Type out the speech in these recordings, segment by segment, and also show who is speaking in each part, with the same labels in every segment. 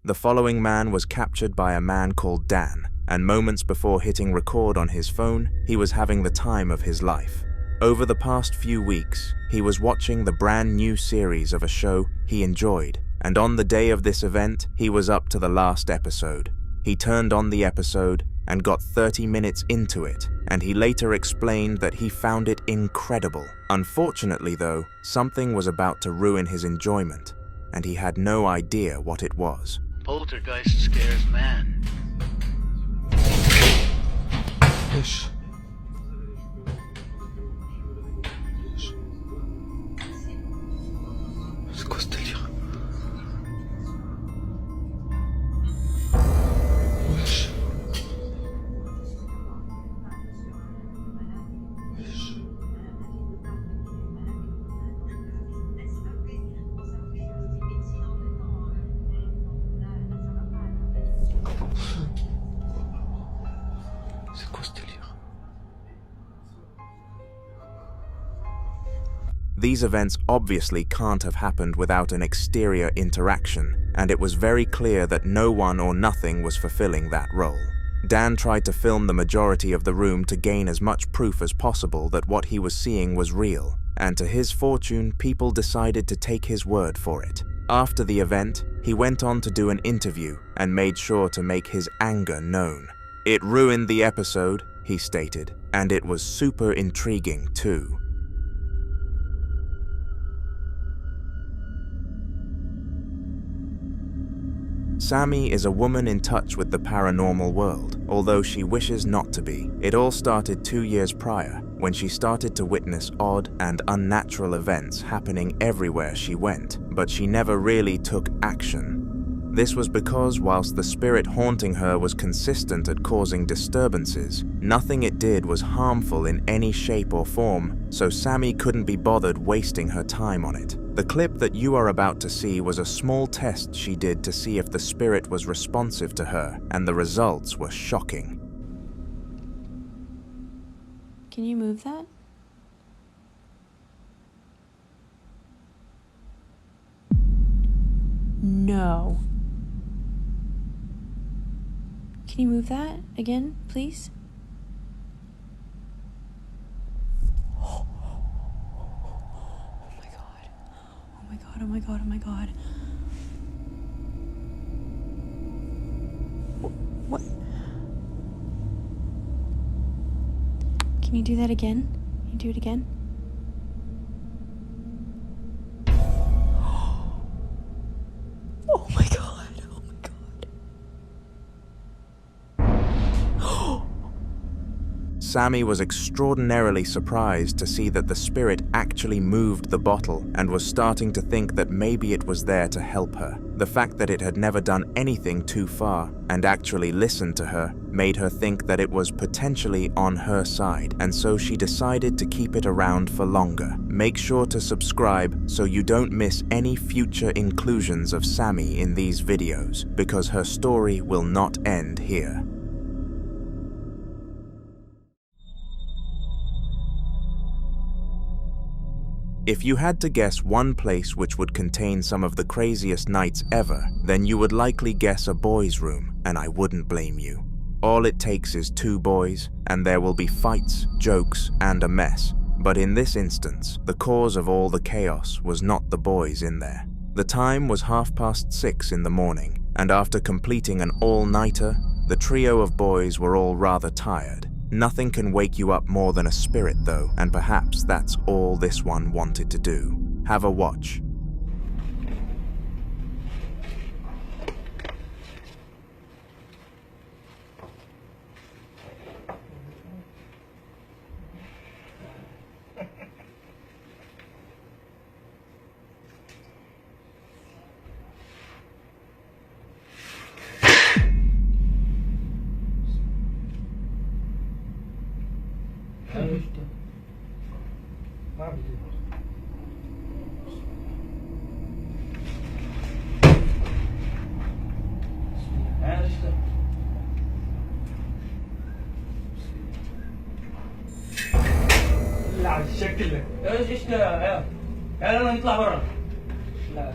Speaker 1: The following man was captured by a man called Dan, and moments before hitting record on his phone, he was having the time of his life. Over the past few weeks, he was watching the brand new series of a show he enjoyed, and on the day of this event, he was up to the last episode. He turned on the episode and got 30 minutes into it, and he later explained that he found it incredible. Unfortunately though, something was about to ruin his enjoyment, and he had no idea what it was.
Speaker 2: Poltergeist scares man.
Speaker 3: Fish. C'est quoi ce délire? Wesh. Wesh. C'est quoi ce délire?
Speaker 1: These events obviously can't have happened without an exterior interaction, and it was very clear that no one or nothing was fulfilling that role. Dan tried to film the majority of the room to gain as much proof as possible that what he was seeing was real, and to his fortune, people decided to take his word for it. After the event, he went on to do an interview and made sure to make his anger known. "It ruined the episode," he stated, "and it was super intriguing too." Sammy is a woman in touch with the paranormal world, although she wishes not to be. It all started 2 years prior, when she started to witness odd and unnatural events happening everywhere she went, but she never really took action. This was because whilst the spirit haunting her was consistent at causing disturbances, nothing it did was harmful in any shape or form, so Sammy couldn't be bothered wasting her time on it. The clip that you are about to see was a small test she did to see if the spirit was responsive to her, and the results were shocking.
Speaker 4: Can you move that? No. Can you move that again, please? Oh my god. Oh my god, oh my god, oh my god. What? Can you do that again? Can you do it again? Oh my god.
Speaker 1: Sammy was extraordinarily surprised to see that the spirit actually moved the bottle and was starting to think that maybe it was there to help her. The fact that it had never done anything too far and actually listened to her made her think that it was potentially on her side, and so she decided to keep it around for longer. Make sure to subscribe so you don't miss any future inclusions of Sammy in these videos, because her story will not end here. If you had to guess one place which would contain some of the craziest nights ever, then you would likely guess a boys' room, and I wouldn't blame you. All it takes is 2 boys, and there will be fights, jokes, and a mess. But in this instance, the cause of all the chaos was not the boys in there. The time was 6:30 in the morning, and after completing an all-nighter, the trio of boys were all rather tired. Nothing can wake you up more than a spirit though, and perhaps that's all this one wanted to do. Have a watch.
Speaker 5: على الشكل ده ايش يلا نطلع برا لا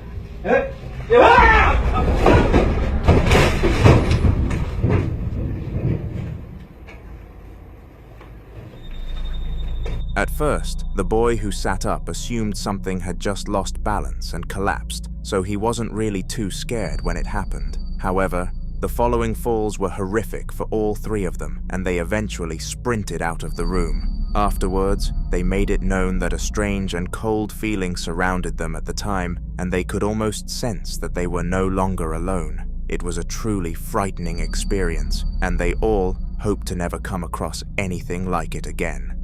Speaker 1: At first, the boy who sat up assumed something had just lost balance and collapsed, so he wasn't really too scared when it happened. However, the following falls were horrific for all three of them, and they eventually sprinted out of the room. Afterwards, they made it known that a strange and cold feeling surrounded them at the time, and they could almost sense that they were no longer alone. It was a truly frightening experience, and they all hoped to never come across anything like it again.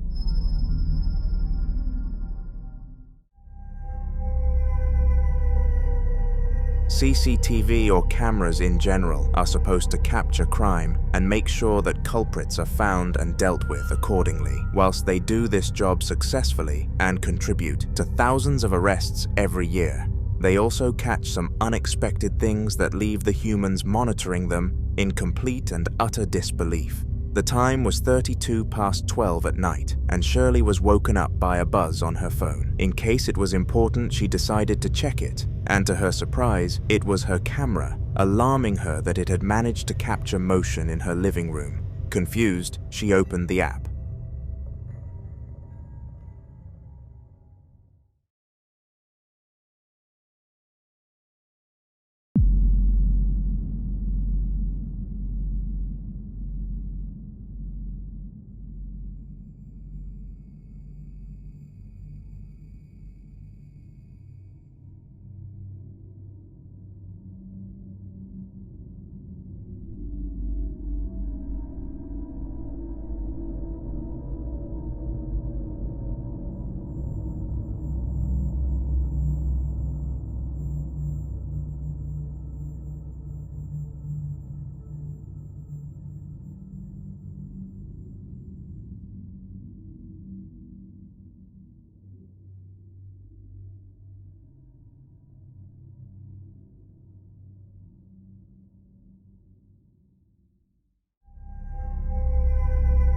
Speaker 1: CCTV or cameras in general are supposed to capture crime and make sure that culprits are found and dealt with accordingly. Whilst they do this job successfully and contribute to thousands of arrests every year, they also catch some unexpected things that leave the humans monitoring them in complete and utter disbelief. The time was 32 past 12 at night, and Shirley was woken up by a buzz on her phone. In case it was important, she decided to check it, and to her surprise, it was her camera, alarming her that it had managed to capture motion in her living room. Confused, she opened the app.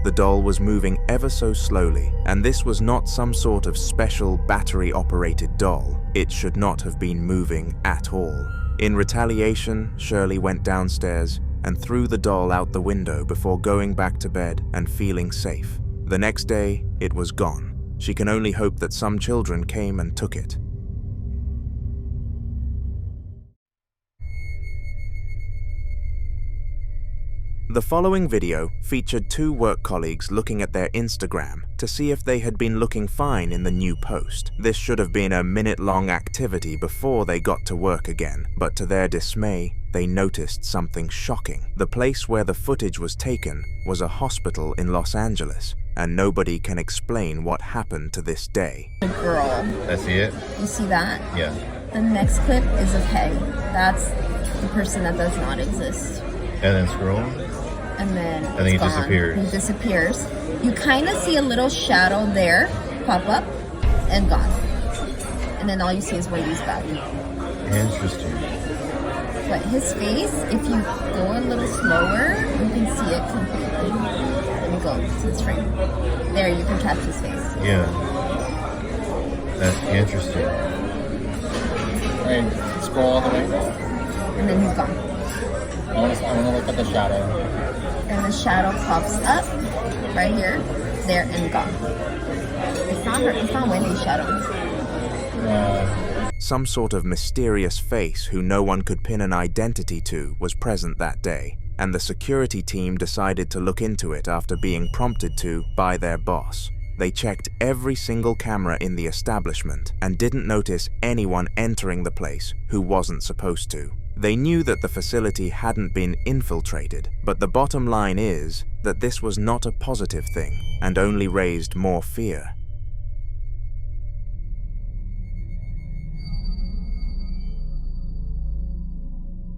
Speaker 1: The doll was moving ever so slowly, and this was not some sort of special battery-operated doll. It should not have been moving at all. In retaliation, Shirley went downstairs and threw the doll out the window before going back to bed and feeling safe. The next day, it was gone. She can only hope that some children came and took it. The following video featured two work colleagues looking at their Instagram to see if they had been looking fine in the new post. This should have been a minute-long activity before they got to work again, but to their dismay, they noticed something shocking. The place where the footage was taken was a hospital in Los Angeles, and nobody can explain what happened to this day.
Speaker 6: The girl.
Speaker 7: I see it.
Speaker 6: You see that?
Speaker 7: Yeah.
Speaker 6: The next clip is of Hay. That's the person that does not exist.
Speaker 7: And then scroll.
Speaker 6: And then
Speaker 7: he
Speaker 6: gone.
Speaker 7: disappears.
Speaker 6: He disappears. You kind of see a little shadow there pop up and gone. And then all you see is Wendy's back.
Speaker 7: Interesting.
Speaker 6: But his face, if you go a little slower, you can see it completely. Let me go to the screen. There, you can catch his face.
Speaker 7: Yeah. That's interesting.
Speaker 8: Wait, scroll all the way.
Speaker 6: And then he's gone.
Speaker 8: I want to look at the shadow.
Speaker 6: And the shadow pops up right here, there, and gone. It's not her. It's not Wendy's shadow.
Speaker 1: Some sort of mysterious face who no one could pin an identity to was present that day, and the security team decided to look into it after being prompted to by their boss. They checked every single camera in the establishment and didn't notice anyone entering the place who wasn't supposed to. They knew that the facility hadn't been infiltrated, but the bottom line is that this was not a positive thing and only raised more fear.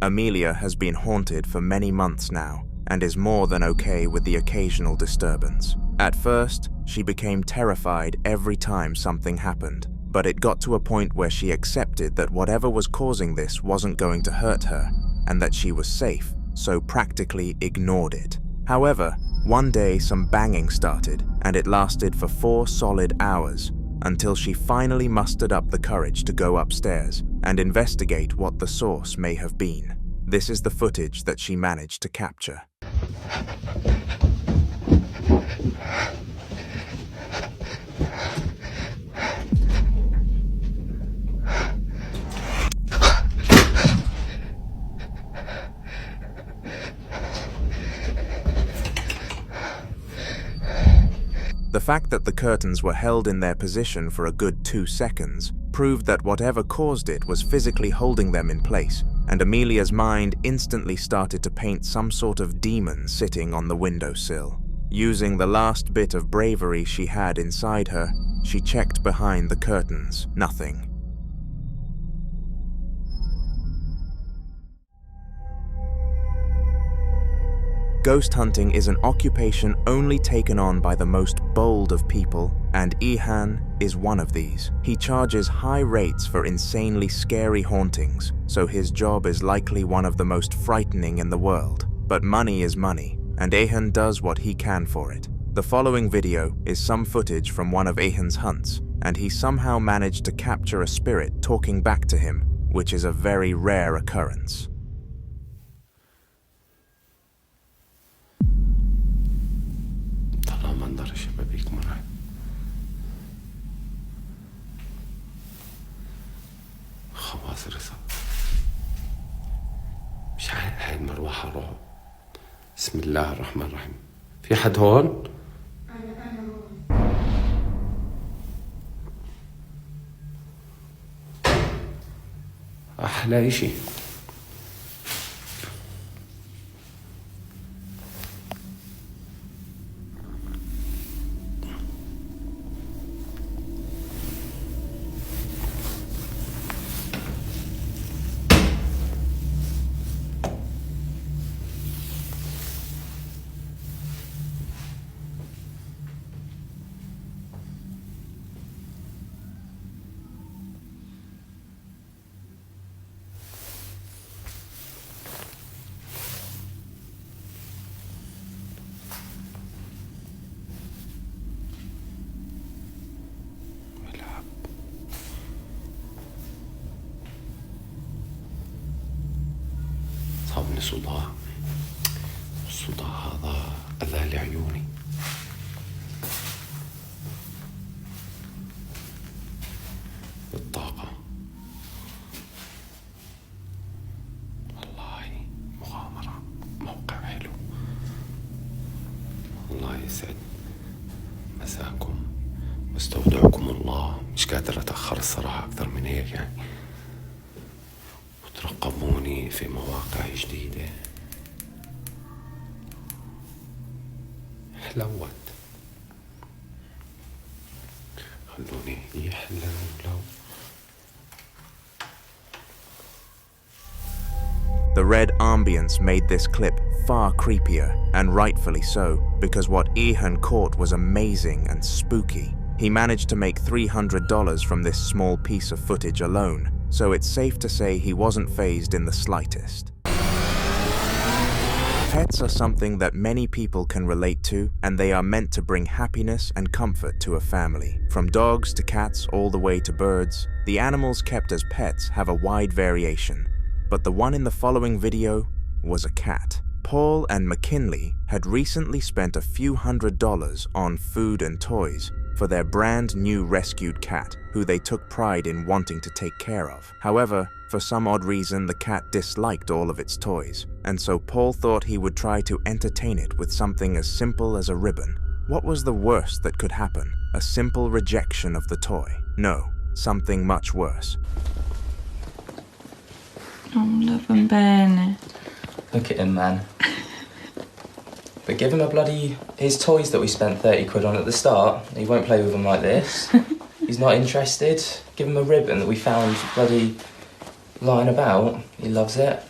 Speaker 1: Amelia has been haunted for many months now and is more than okay with the occasional disturbance. At first, she became terrified every time something happened, but it got to a point where she accepted that whatever was causing this wasn't going to hurt her and that she was safe, so practically ignored it. However, one day some banging started and it lasted for 4 solid hours until she finally mustered up the courage to go upstairs and investigate what the source may have been. This is the footage that she managed to capture. The fact that the curtains were held in their position for a good 2 seconds proved that whatever caused it was physically holding them in place, and Amelia's mind instantly started to paint some sort of demon sitting on the windowsill. Using the last bit of bravery she had inside her, she checked behind the curtains. Nothing. Ghost hunting is an occupation only taken on by the most bold of people, and Ihan is one of these. He charges high rates for insanely scary hauntings, so his job is likely one of the most frightening in the world. But money is money, and Ihan does what he can for it. The following video is some footage from one of Ihan's hunts, and he somehow managed to capture a spirit talking back to him, which is a very rare occurrence.
Speaker 3: منظر الشبابيك مرعب. خواصر مش عارف هاي المروحة رعب. بسم الله الرحمن الرحيم. في حد هون؟ أحلى إشي. صابني صداع. الصداع هذا أذى لعيوني. الطاقة والله مغامرة. موقع حلو. الله يسعد مساكم واستودعكم الله. مش قادر أتأخر الصراحة أكثر من هيك يعني. ترقبوني في مواقع جديدة. حلوت. خلوني يحلو.
Speaker 1: The red ambience made this clip far creepier, and rightfully so, because what Ihan caught was amazing and spooky. He managed to make $300 from this small piece of footage alone, so it's safe to say he wasn't fazed in the slightest. Pets are something that many people can relate to, and they are meant to bring happiness and comfort to a family. From dogs to cats all the way to birds, the animals kept as pets have a wide variation. But the one in the following video was a cat. Paul and McKinley had recently spent a few $100s on food and toys for their brand new rescued cat, who they took pride in wanting to take care of. However, for some odd reason, the cat disliked all of its toys, and so Paul thought he would try to entertain it with something as simple as a ribbon. What was the worst that could happen? A simple rejection of the toy? No, something much worse.
Speaker 9: Oh, love him, Ben.
Speaker 10: Look at him, man. But give him his toys that we spent 30 quid on at the start. He won't play with them like this. He's not interested. Give him a ribbon that we found bloody lying about. He loves it.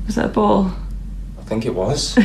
Speaker 9: Was that a ball?
Speaker 10: I think it was.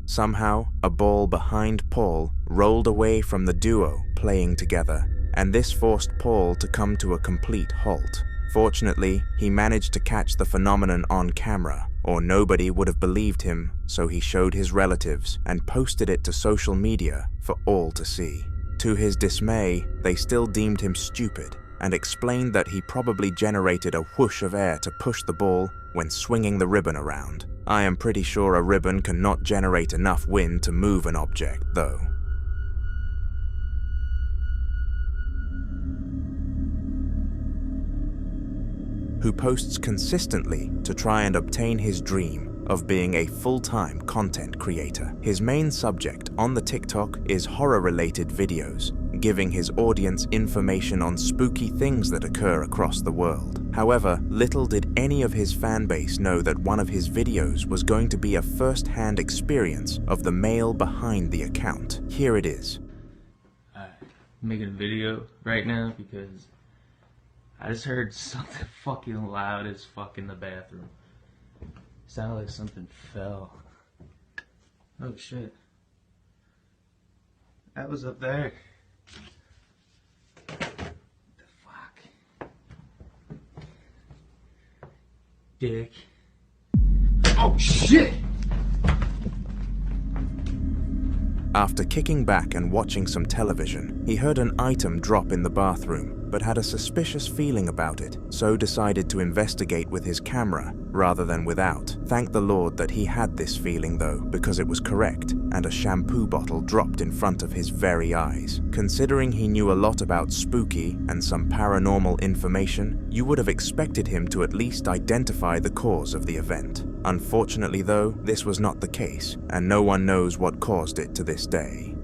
Speaker 1: Somehow, a ball behind Paul rolled away from the duo playing together, and this forced Paul to come to a complete halt. Fortunately, he managed to catch the phenomenon on camera, or nobody would have believed him, so he showed his relatives and posted it to social media for all to see. To his dismay, they still deemed him stupid and explained that he probably generated a whoosh of air to push the ball when swinging the ribbon around. I am pretty sure a ribbon cannot generate enough wind to move an object, though. who posts consistently to try and obtain his dream of being a full-time content creator. His main subject on the TikTok is horror-related videos, giving his audience information on spooky things that occur across the world. However, little did any of his fan base know that one of his videos was going to be a first-hand experience of the male behind the account. Here it is.
Speaker 11: I'm making a video right now because I just heard something fucking loud as fuck in the bathroom. Sounded like something fell. Oh shit. That was up there. What the fuck? Dick. Oh shit!
Speaker 1: After kicking back and watching some television, he heard an item drop in the bathroom, but had a suspicious feeling about it, so decided to investigate with his camera rather than without. Thank the Lord that he had this feeling though, because it was correct, and a shampoo bottle dropped in front of his very eyes. Considering he knew a lot about spooky and some paranormal information, you would have expected him to at least identify the cause of the event. Unfortunately though, this was not the case, and no one knows what caused it to this day.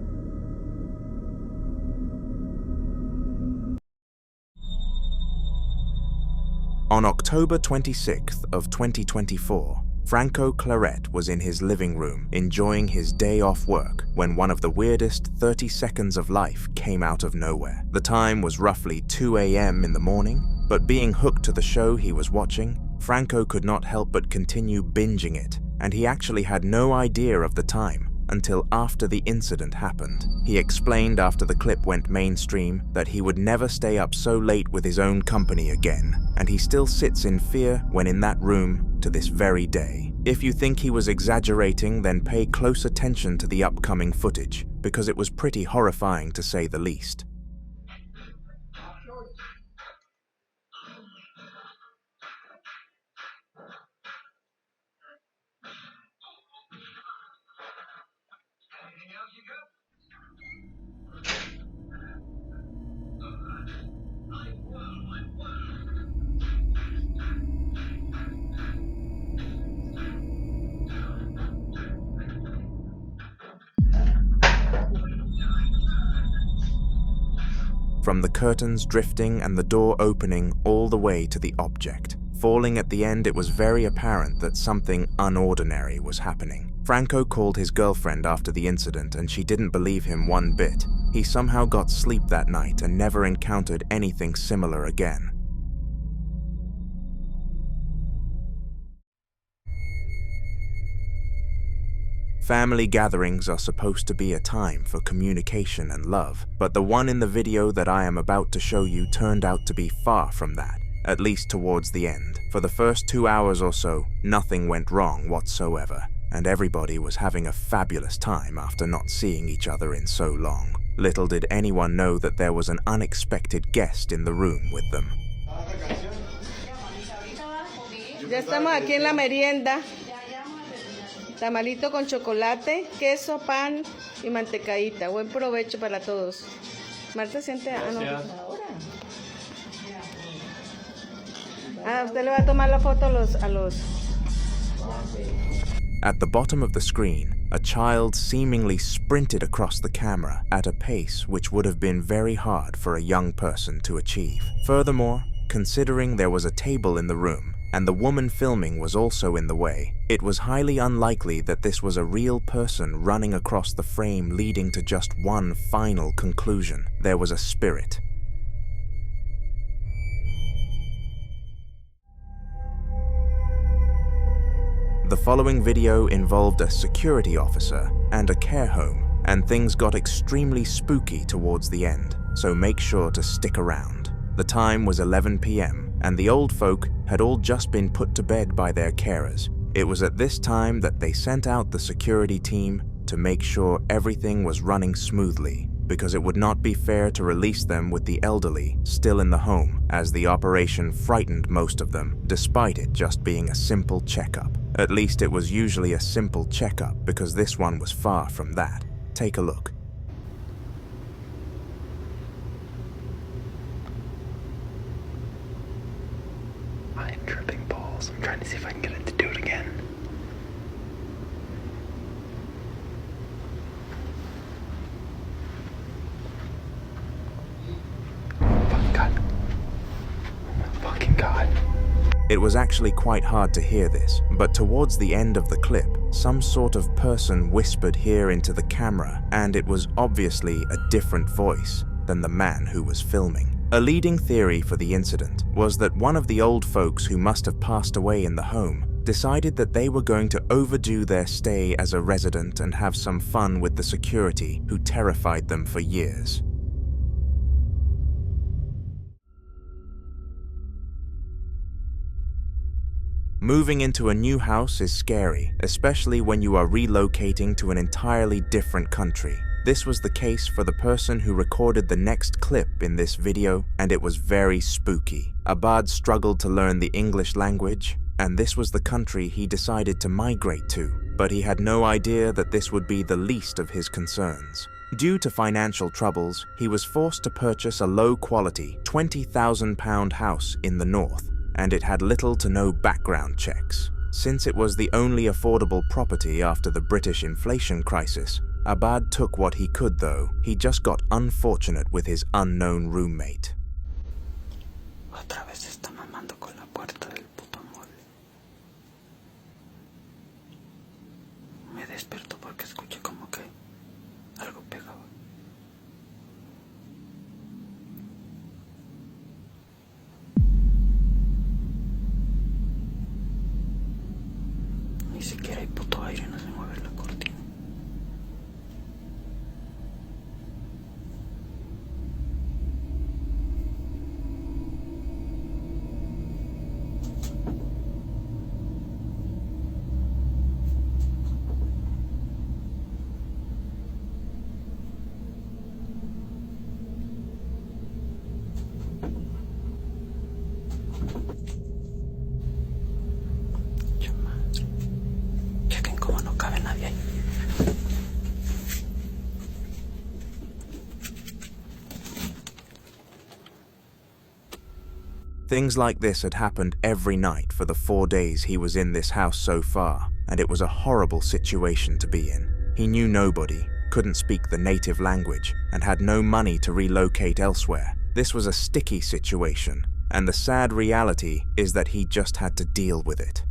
Speaker 1: On October 26th of 2024, Franco Claret was in his living room enjoying his day off work when one of the weirdest 30 seconds of life came out of nowhere. The time was roughly 2 a.m. in the morning, but being hooked to the show he was watching, Franco could not help but continue binging it, and he actually had no idea of the time until after the incident happened. He explained after the clip went mainstream that he would never stay up so late with his own company again, and he still sits in fear when in that room to this very day. If you think he was exaggerating, then pay close attention to the upcoming footage, because it was pretty horrifying to say the least. From the curtains drifting and the door opening all the way to the object falling at the end, it was very apparent that something unordinary was happening. Franco called his girlfriend after the incident and she didn't believe him one bit. He somehow got sleep that night and never encountered anything similar again. Family gatherings are supposed to be a time for communication and love, but the one in the video that I am about to show you turned out to be far from that, at least towards the end. For the first 2 hours or so, nothing went wrong whatsoever, and everybody was having a fabulous time after not seeing each other in so long. Little did anyone know that there was an unexpected guest in the room with them.
Speaker 12: Ya estamos aquí en la merienda. Tamalito con chocolate, queso, pan y mantecadita. Buen provecho para todos. Marta siente... usted le va a tomar la foto a los...
Speaker 1: At the bottom of the screen, a child seemingly sprinted across the camera at a pace which would have been very hard for a young person to achieve. Furthermore, considering there was a table in the room, and the woman filming was also in the way, it was highly unlikely that this was a real person running across the frame, leading to just one final conclusion. There was a spirit. The following video involved a security officer and a care home, and things got extremely spooky towards the end, so make sure to stick around. The time was 11 p.m. and the old folk had all just been put to bed by their carers. It was at this time that they sent out the security team to make sure everything was running smoothly, because it would not be fair to release them with the elderly still in the home, as the operation frightened most of them, despite it just being a simple checkup. At least it was usually a simple checkup, because this one was far from that. Take a look.
Speaker 3: I am tripping balls. I'm trying to see if I can get it to do it again. Fucking God. Oh my fucking God.
Speaker 1: It was actually quite hard to hear this, but towards the end of the clip, some sort of person whispered here into the camera, and it was obviously a different voice than the man who was filming. A leading theory for the incident was that one of the old folks who must have passed away in the home decided that they were going to overdo their stay as a resident and have some fun with the security who terrified them for years. Moving into a new house is scary, especially when you are relocating to an entirely different country. This was the case for the person who recorded the next clip in this video, and it was very spooky. Abad struggled to learn the English language, and this was the country he decided to migrate to, but he had no idea that this would be the least of his concerns. Due to financial troubles, he was forced to purchase a low-quality, £20,000 house in the north, and it had little to no background checks. Since it was the only affordable property after the British inflation crisis, Abad took what he could though. He just got unfortunate with his unknown roommate.
Speaker 13: Otra vez está mamando con la puerta del puto mueble. Me desperto porque escuché como que algo pegaba. Ni siquiera hay puto aire, no se mueve la cortina. Chequen cómo no cabe nadie ahí.
Speaker 1: Things like this had happened every night for the 4 days he was in this house so far, and it was a horrible situation to be in. He knew nobody, couldn't speak the native language, and had no money to relocate elsewhere. This was a sticky situation, and the sad reality is that he just had to deal with it.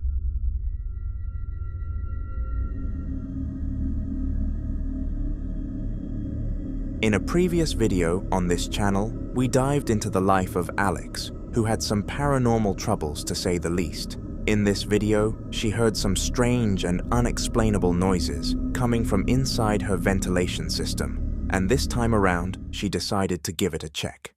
Speaker 1: In a previous video on this channel, we dived into the life of Alex, who had some paranormal troubles to say the least. In this video, she heard some strange and unexplainable noises coming from inside her ventilation system, and this time around, she decided to give it a check.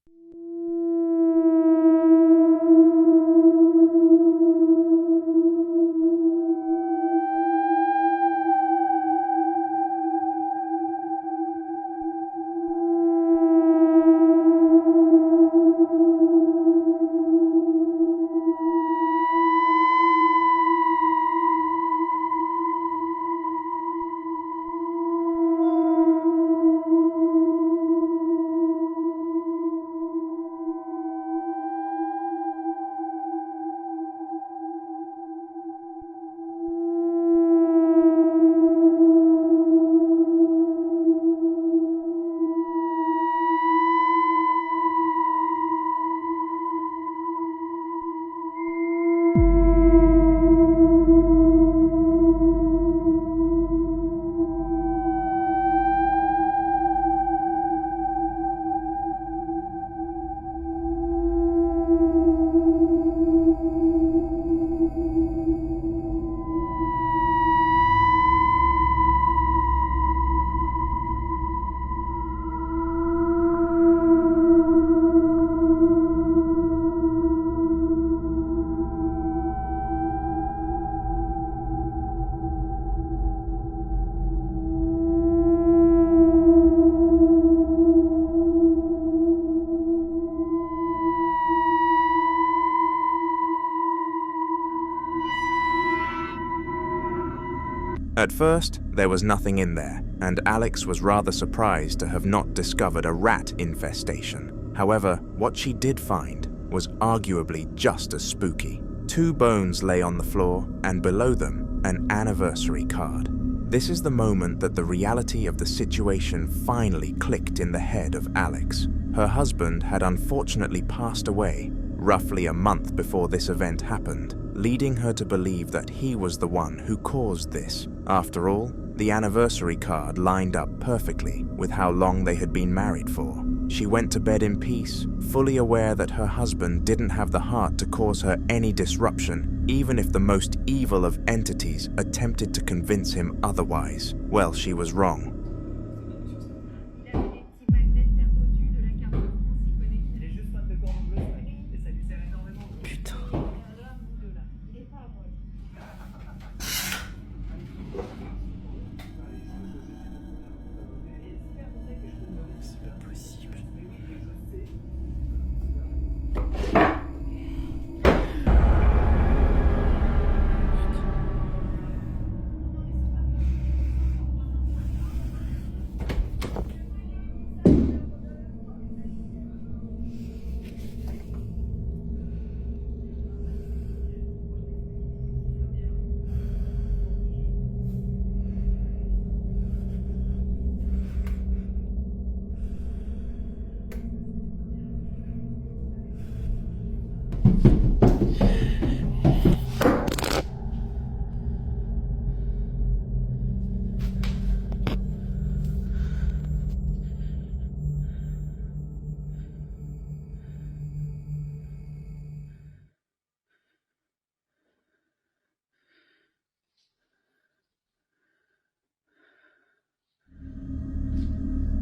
Speaker 1: At first, there was nothing in there, and Alex was rather surprised to have not discovered a rat infestation. However, what she did find was arguably just as spooky. 2 bones lay on the floor, and below them, an anniversary card. This is the moment that the reality of the situation finally clicked in the head of Alex. Her husband had unfortunately passed away roughly a month before this event happened, leading her to believe that he was the one who caused this. After all, the anniversary card lined up perfectly with how long they had been married for. She went to bed in peace, fully aware that her husband didn't have the heart to cause her any disruption, even if the most evil of entities attempted to convince him otherwise. Well, she was wrong.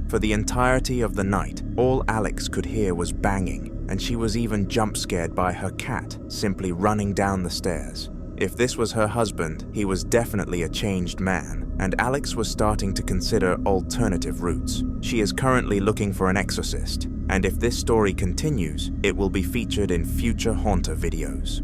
Speaker 1: For the entirety of the night, all Alex could hear was banging, and she was even jump-scared by her cat simply running down the stairs. If this was her husband, he was definitely a changed man, and Alex was starting to consider alternative routes. She is currently looking for an exorcist, and if this story continues, it will be featured in future Haunter videos.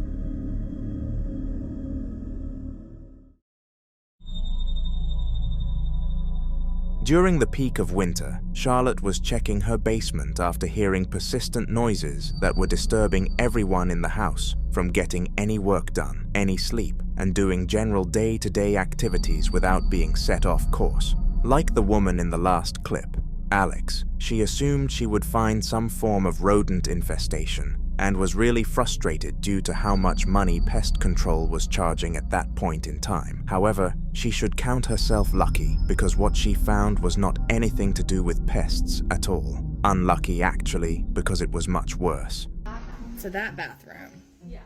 Speaker 1: During the peak of winter, Charlotte was checking her basement after hearing persistent noises that were disturbing everyone in the house from getting any work done, any sleep, and doing general day-to-day activities without being set off course. Like the woman in the last clip, Alex, she assumed she would find some form of rodent infestation and was really frustrated due to how much money pest control was charging at that point in time. However, she should count herself lucky because what she found was not anything to do with pests at all. Unlucky actually, because it was much worse.
Speaker 6: To that bathroom. Yeah.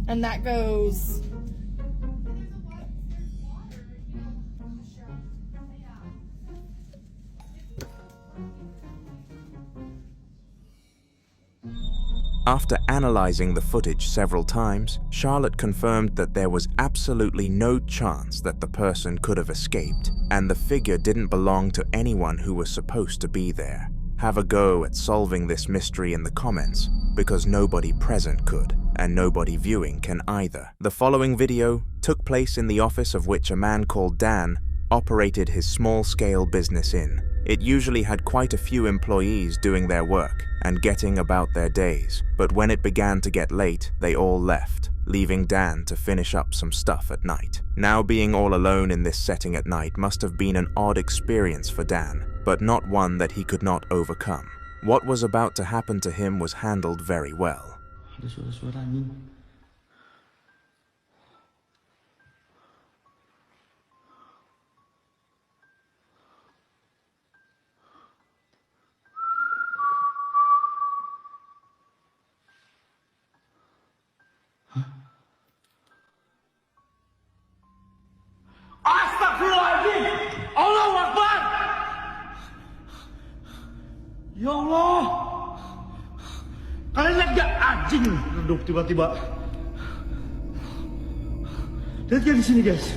Speaker 6: And that goes...
Speaker 1: After analyzing the footage several times, Charlotte confirmed that there was absolutely no chance that the person could have escaped, and the figure didn't belong to anyone who was supposed to be there. Have a go at solving this mystery in the comments, because nobody present could, and nobody viewing can either. The following video took place in the office of which a man called Dan operated his small-scale business in. It usually had quite a few employees doing their work and getting about their days, but when it began to get late, they all left, leaving Dan to finish up some stuff at night. Now being all alone in this setting at night must have been an odd experience for Dan, but not one that he could not overcome. What was about to happen to him was handled very well.
Speaker 8: Ada suara-suara anjing.
Speaker 5: Astagfirullahaladzim! Allahu Akbar! Ya Allah! Kalian lihat gak anjing redup tiba-tiba? Lihat gak di sini guys?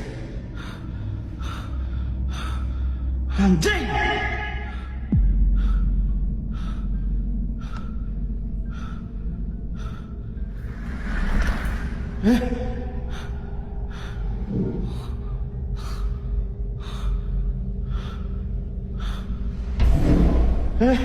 Speaker 5: Anjing! Dit.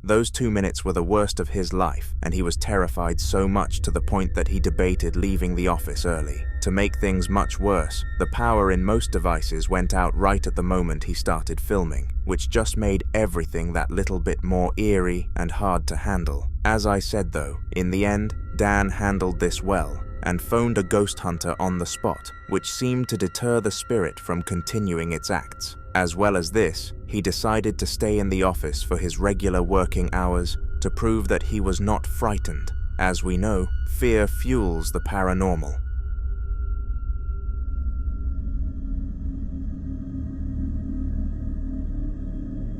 Speaker 1: Those 2 minutes were the worst of his life, and he was terrified so much to the point that he debated leaving the office early. To make things much worse, the power in most devices went out right at the moment he started filming, which just made everything that little bit more eerie and hard to handle. As I said though, in the end, Dan handled this well, and phoned a ghost hunter on the spot, which seemed to deter the spirit from continuing its acts. As well as this, he decided to stay in the office for his regular working hours to prove that he was not frightened. As we know, fear fuels the paranormal.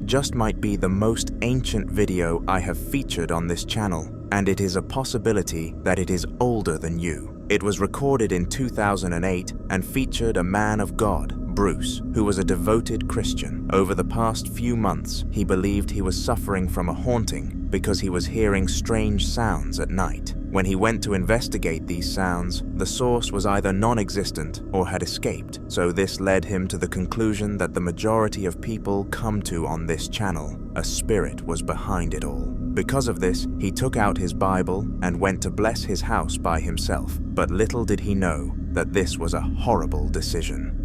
Speaker 1: Just might be the most ancient video I have featured on this channel, and it is a possibility that it is older than you. It was recorded in 2008 and featured a man of God, Bruce, who was a devoted Christian. Over the past few months, he believed he was suffering from a haunting because he was hearing strange sounds at night. When he went to investigate these sounds, the source was either non-existent or had escaped, so this led him to the conclusion that the majority of people come to on this channel, a spirit was behind it all. Because of this, he took out his Bible and went to bless his house by himself, but little did he know that this was a horrible decision.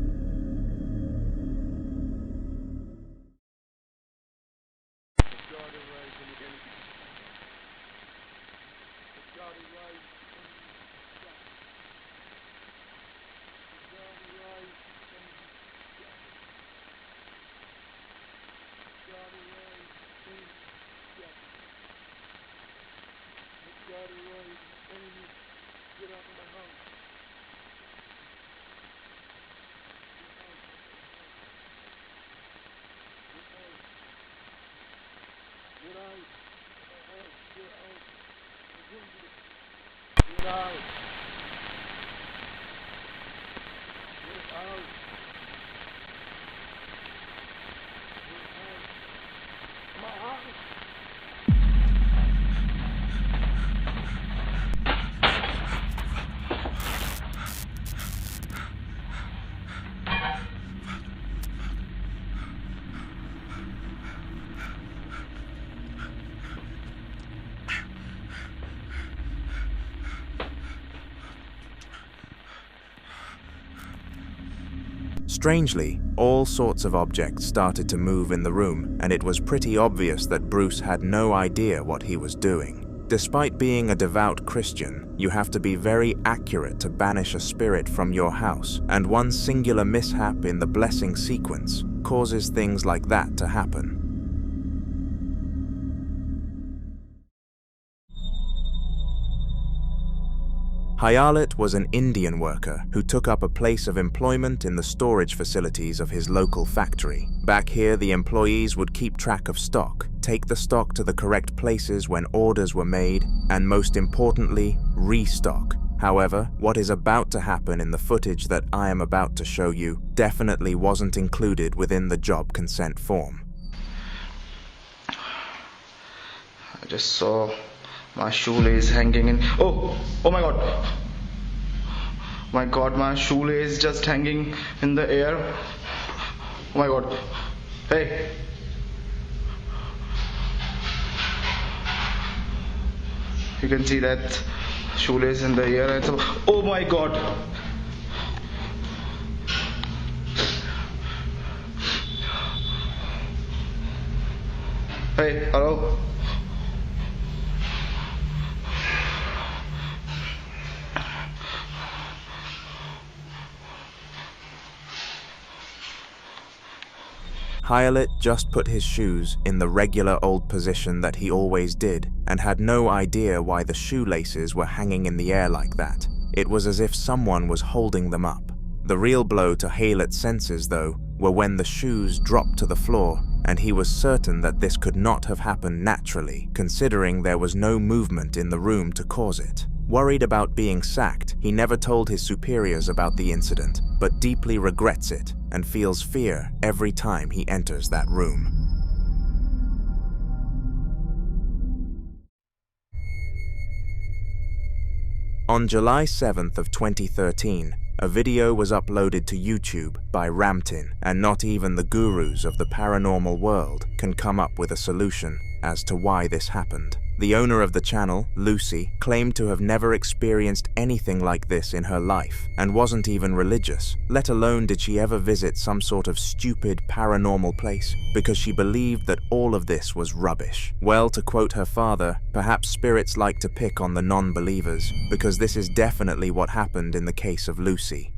Speaker 1: Strangely, all sorts of objects started to move in the room, and it was pretty obvious that Bruce had no idea what he was doing. Despite being a devout Christian, you have to be very accurate to banish a spirit from your house, and one singular mishap in the blessing sequence causes things like that to happen. Hayalet was an Indian worker who took up a place of employment in the storage facilities of his local factory. Back here, the employees would keep track of stock, take the stock to the correct places when orders were made, and most importantly, restock. However, what is about to happen in the footage that I am about to show you definitely wasn't included within the job consent form.
Speaker 14: I just saw my shoelace hanging in. Oh my god. My god, my shoelace just hanging in the air. Oh my god. Hey. You can see that shoelace in the air. Oh my god. Hey, hello.
Speaker 1: Hayalet just put his shoes in the regular old position that he always did, and had no idea why the shoelaces were hanging in the air like that. It was as if someone was holding them up. The real blow to Hayalet's senses, though, were when the shoes dropped to the floor, and he was certain that this could not have happened naturally, considering there was no movement in the room to cause it. Worried about being sacked, he never told his superiors about the incident, but deeply regrets it and feels fear every time he enters that room. On July 7th of 2013, a video was uploaded to YouTube by Ramtin, and not even the gurus of the paranormal world can come up with a solution as to why this happened. The owner of the channel, Lucy, claimed to have never experienced anything like this in her life and wasn't even religious, let alone did she ever visit some sort of stupid paranormal place, because she believed that all of this was rubbish. Well, to quote her father, perhaps spirits like to pick on the non-believers, because this is definitely what happened in the case of Lucy.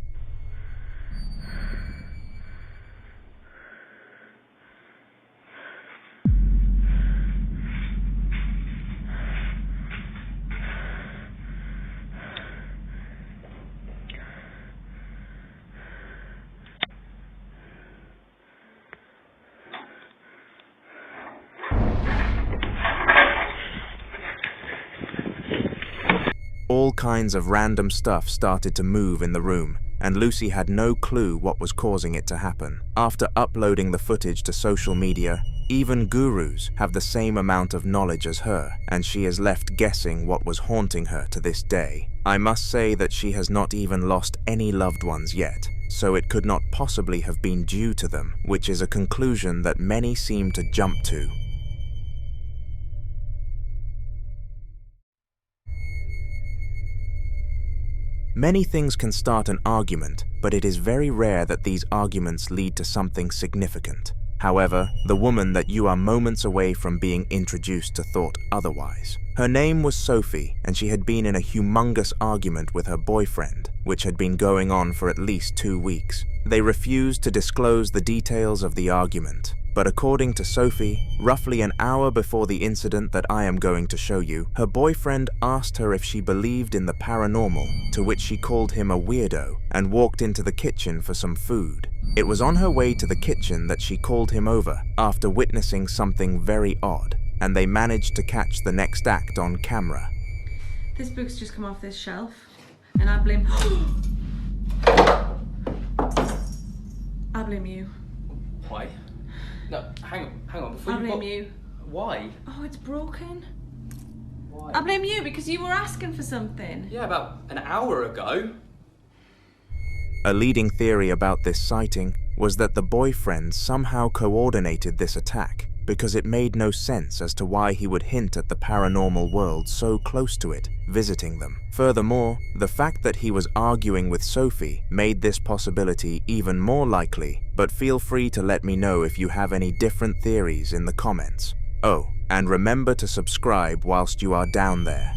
Speaker 1: All kinds of random stuff started to move in the room, and Lucy had no clue what was causing it to happen. After uploading the footage to social media, even gurus have the same amount of knowledge as her, and she is left guessing what was haunting her to this day. I must say that she has not even lost any loved ones yet, so it could not possibly have been due to them, which is a conclusion that many seem to jump to. Many things can start an argument, but it is very rare that these arguments lead to something significant. However, the woman that you are moments away from being introduced to thought otherwise. Her name was Sophie, and she had been in a humongous argument with her boyfriend, which had been going on for at least 2 weeks. They refused to disclose the details of the argument. But according to Sophie, roughly an hour before the incident that I am going to show you, her boyfriend asked her if she believed in the paranormal, to which she called him a weirdo and walked into the kitchen for some food. It was on her way to the kitchen that she called him over after witnessing something very odd, and they managed to catch the next act on camera.
Speaker 9: This book's just come off this shelf, and I blame... I blame you.
Speaker 10: Why? No, hang on. Before
Speaker 9: I blame you.
Speaker 10: Why?
Speaker 9: Oh, it's broken.
Speaker 10: Why?
Speaker 9: I blame you because you were asking for something.
Speaker 10: Yeah, about an hour ago.
Speaker 1: A leading theory about this sighting was that the boyfriend somehow coordinated this attack, because it made no sense as to why he would hint at the paranormal world so close to it, visiting them. Furthermore, the fact that he was arguing with Sophie made this possibility even more likely, but feel free to let me know if you have any different theories in the comments. Oh, and remember to subscribe whilst you are down there.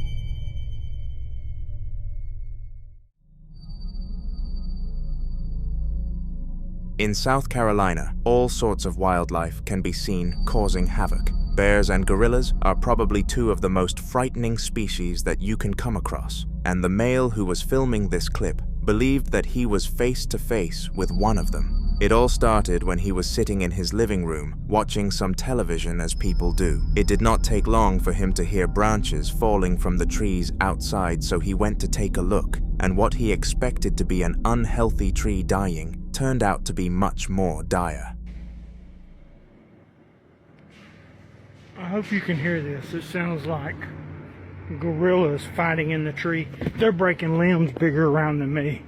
Speaker 1: In South Carolina, all sorts of wildlife can be seen causing havoc. Bears and gorillas are probably two of the most frightening species that you can come across, and the male who was filming this clip believed that he was face to face with one of them. It all started when he was sitting in his living room watching some television, as people do. It did not take long for him to hear branches falling from the trees outside, so he went to take a look, and what he expected to be an unhealthy tree dying turned out to be much more dire.
Speaker 5: I hope you can hear this. It sounds like gorillas fighting in the tree. They're breaking limbs bigger around than me.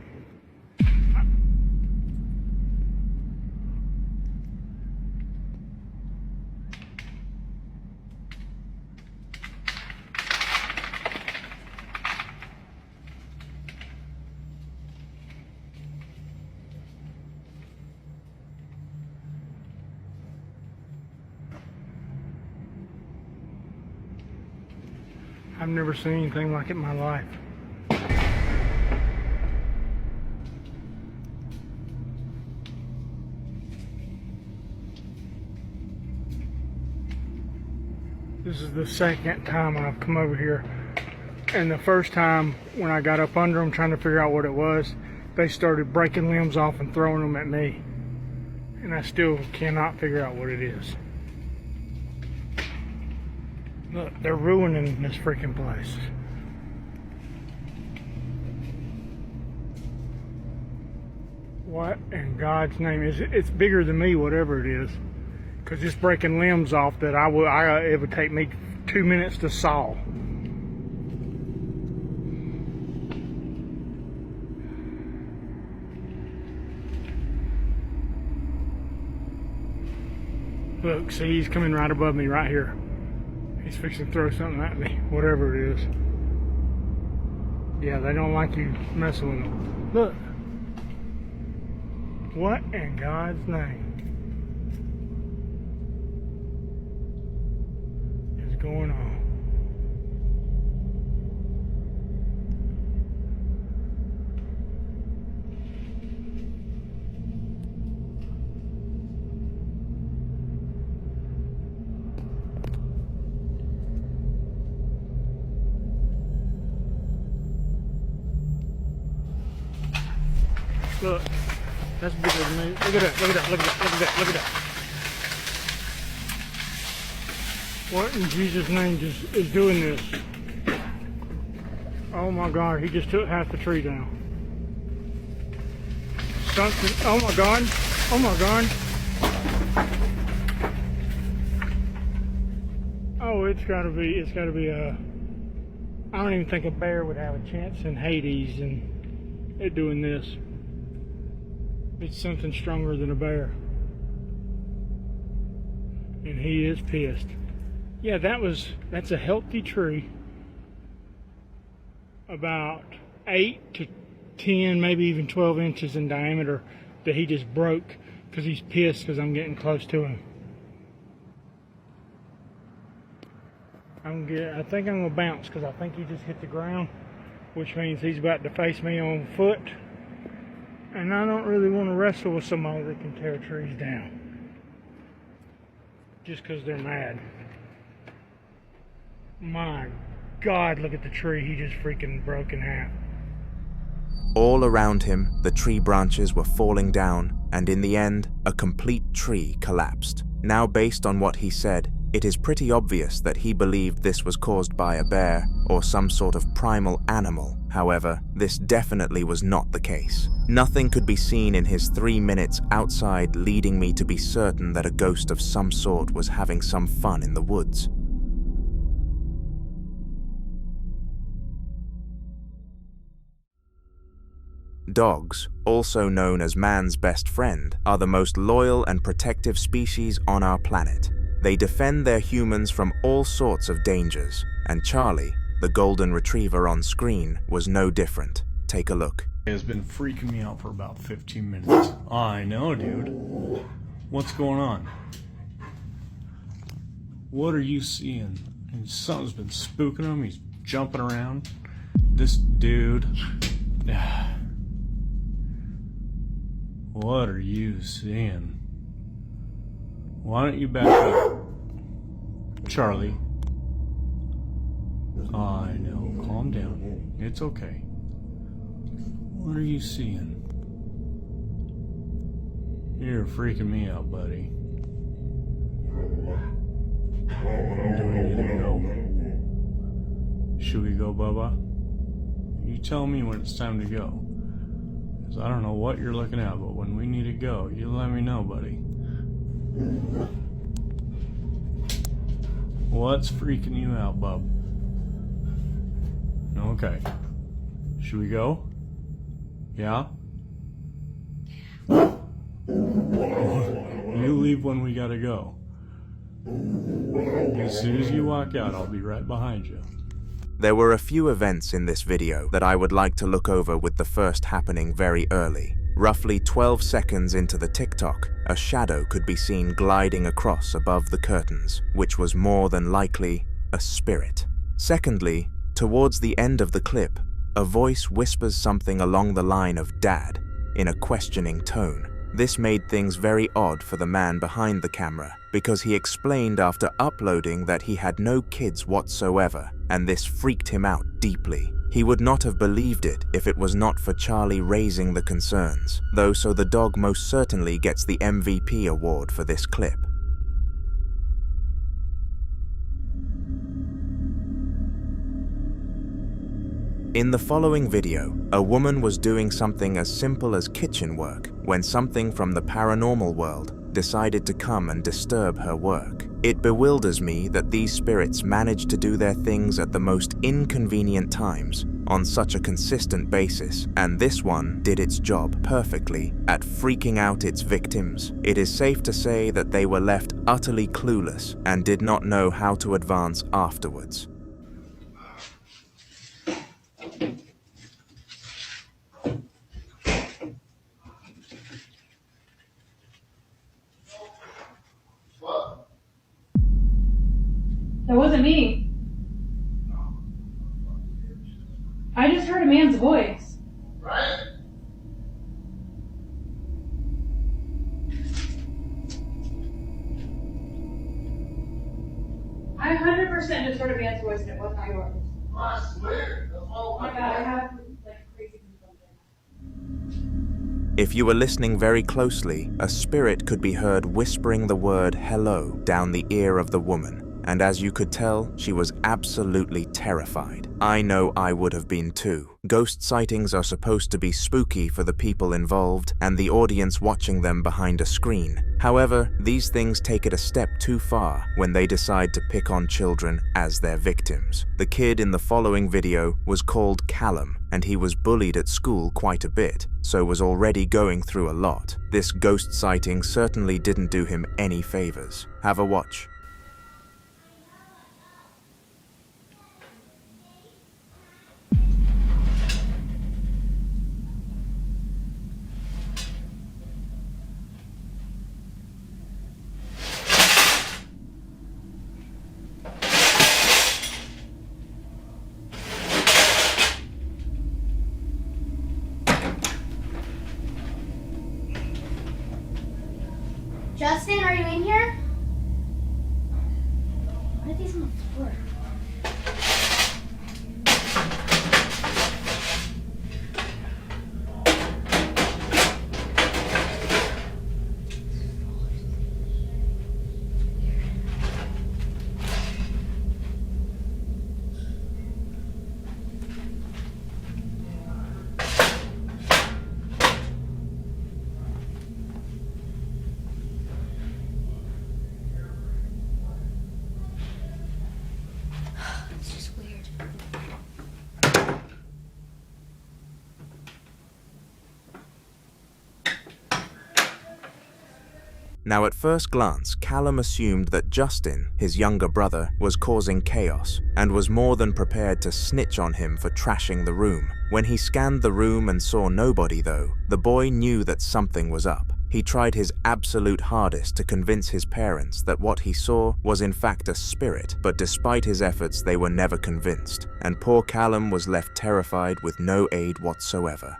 Speaker 5: I've never seen anything like it in my life. This is the second time I've come over here. And the first time when I got up under them trying to figure out what it was, they started breaking limbs off and throwing them at me. and I still cannot figure out what it is. Look, they're ruining this freaking place. What in God's name is it? It's bigger than me, whatever it is, because it's breaking limbs off that it would take me 2 minutes to saw. Look, see, he's coming right above me right here. He's fixing to throw something at me, whatever it is. Yeah, they don't like you messing with them. Look. What in God's name is going on? Look. That's bigger than me. Look at that, look at that, look at that, look at that, look at that. What in Jesus' name is doing this? Oh my God, he just took half the tree down. Something, oh my God, oh my God. Oh, it's gotta be I don't even think a bear would have a chance in Hades and it doing this. It's something stronger than a bear. And he is pissed. Yeah, that's a healthy tree. About 8 to 10, maybe even 12 inches in diameter that he just broke because he's pissed because I'm getting close to him. I think I'm gonna bounce because I think he just hit the ground, which means he's about to face me on foot. And I don't really want to wrestle with somebody that can tear trees down. Just because they're mad. My God, look at the tree he just freaking broke in half.
Speaker 1: All around him, the tree branches were falling down, and in the end, a complete tree collapsed. Now, based on what he said, it is pretty obvious that he believed this was caused by a bear or some sort of primal animal. However, this definitely was not the case. Nothing could be seen in his 3 minutes outside, leading me to be certain that a ghost of some sort was having some fun in the woods. Dogs, also known as man's best friend, are the most loyal and protective species on our planet. They defend their humans from all sorts of dangers, and Charlie, the golden retriever on screen, was no different. Take a look.
Speaker 15: It has been freaking me out for about 15 minutes. I know, dude. What's going on? What are you seeing? And something's been spooking him. He's jumping around. This dude. What are you seeing? Why don't you back up? Charlie. I know. Calm down. It's okay. What are you seeing? You're freaking me out, buddy. Do we need to go? Should we go, Bubba? You tell me when it's time to go. Because I don't know what you're looking at, but when we need to go, you let me know, buddy. What's freaking you out, bub? Okay. Should we go? Yeah? You leave when we gotta go. As soon as you walk out, I'll be right behind you.
Speaker 1: There were a few events in this video that I would like to look over, with the first happening very early. Roughly 12 seconds into the TikTok, a shadow could be seen gliding across above the curtains, which was more than likely a spirit. Secondly, towards the end of the clip, a voice whispers something along the line of "Dad" in a questioning tone. This made things very odd for the man behind the camera, because he explained after uploading that he had no kids whatsoever, and this freaked him out deeply. He would not have believed it if it was not for Charlie raising the concerns, though, so the dog most certainly gets the MVP award for this clip. In the following video, a woman was doing something as simple as kitchen work when something from the paranormal world decided to come and disturb her work. It bewilders me that these spirits manage to do their things at the most inconvenient times on such a consistent basis, and this one did its job perfectly at freaking out its victims. It is safe to say that they were left utterly clueless and did not know how to advance afterwards.
Speaker 16: That wasn't me. I just heard a man's voice.
Speaker 17: Right?
Speaker 16: I 100% just heard a man's voice and it wasn't yours.
Speaker 17: I swear.
Speaker 16: Oh my god, I have like crazy goosebumps.
Speaker 1: If you were listening very closely, a spirit could be heard whispering the word hello down the ear of the woman. And as you could tell, she was absolutely terrified. I know I would have been too. Ghost sightings are supposed to be spooky for the people involved and the audience watching them behind a screen. However, these things take it a step too far when they decide to pick on children as their victims. The kid in the following video was called Callum, and he was bullied at school quite a bit, so was already going through a lot. This ghost sighting certainly didn't do him any favors. Have a watch.
Speaker 18: Justin, are you in here? Why are these on the floor?
Speaker 1: Now at first glance, Callum assumed that Justin, his younger brother, was causing chaos and was more than prepared to snitch on him for trashing the room. When he scanned the room and saw nobody though, the boy knew that something was up. He tried his absolute hardest to convince his parents that what he saw was in fact a spirit, but despite his efforts they were never convinced, and poor Callum was left terrified with no aid whatsoever.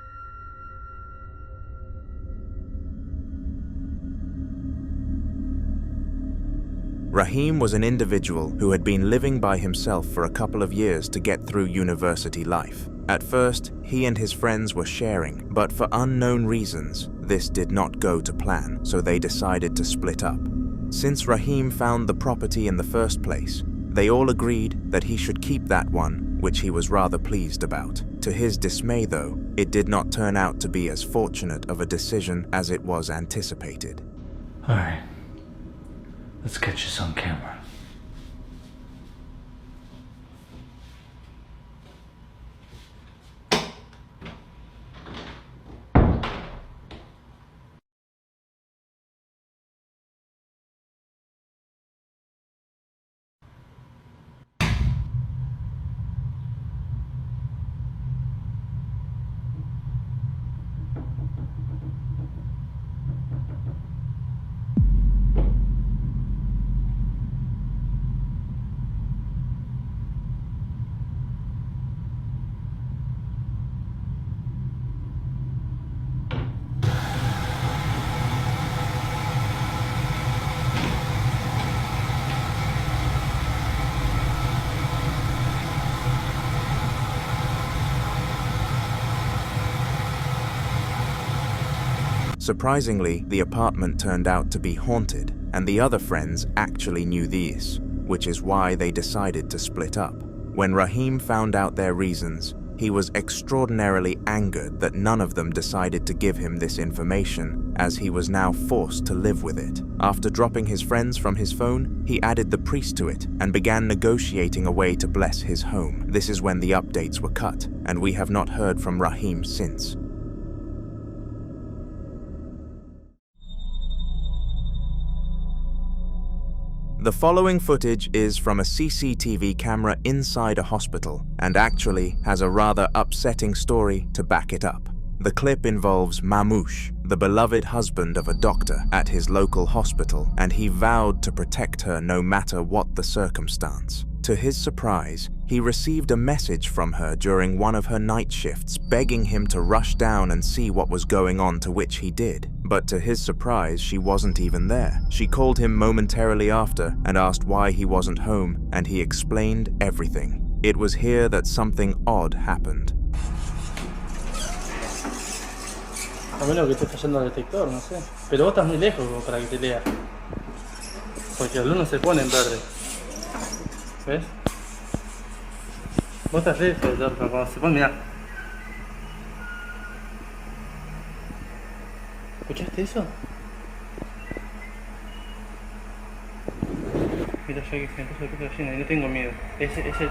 Speaker 1: Rahim was an individual who had been living by himself for a couple of years to get through university life. At first, he and his friends were sharing, but for unknown reasons, this did not go to plan, so they decided to split up. Since Rahim found the property in the first place, they all agreed that he should keep that one, which he was rather pleased about. To his dismay though, it did not turn out to be as fortunate of a decision as it was anticipated.
Speaker 13: Alright. Let's catch this on camera.
Speaker 1: Surprisingly, the apartment turned out to be haunted, and the other friends actually knew this, which is why they decided to split up. When Rahim found out their reasons, he was extraordinarily angered that none of them decided to give him this information, as he was now forced to live with it. After dropping his friends from his phone, he added the priest to it and began negotiating a way to bless his home. This is when the updates were cut, and we have not heard from Rahim since. The following footage is from a CCTV camera inside a hospital and actually has a rather upsetting story to back it up. The clip involves Mamouche, the beloved husband of a doctor at his local hospital, and he vowed to protect her no matter what the circumstance. To his surprise, he received a message from her during one of her night shifts begging him to rush down and see what was going on, to which he did. But to his surprise, she wasn't even there. She called him momentarily after and asked why he wasn't home, and he explained everything. It was here that something odd happened.
Speaker 19: A menos que esté fallando el detector, no sé. Pero vos estás muy lejos como para que te lea. Porque el uno se pone en verde. ¿Ves? Vos estás lejos, Jorge, cuando se pone, mirá. ¿Escuchaste eso? Mira, yo que se puso la gallina y no tengo miedo. Ese...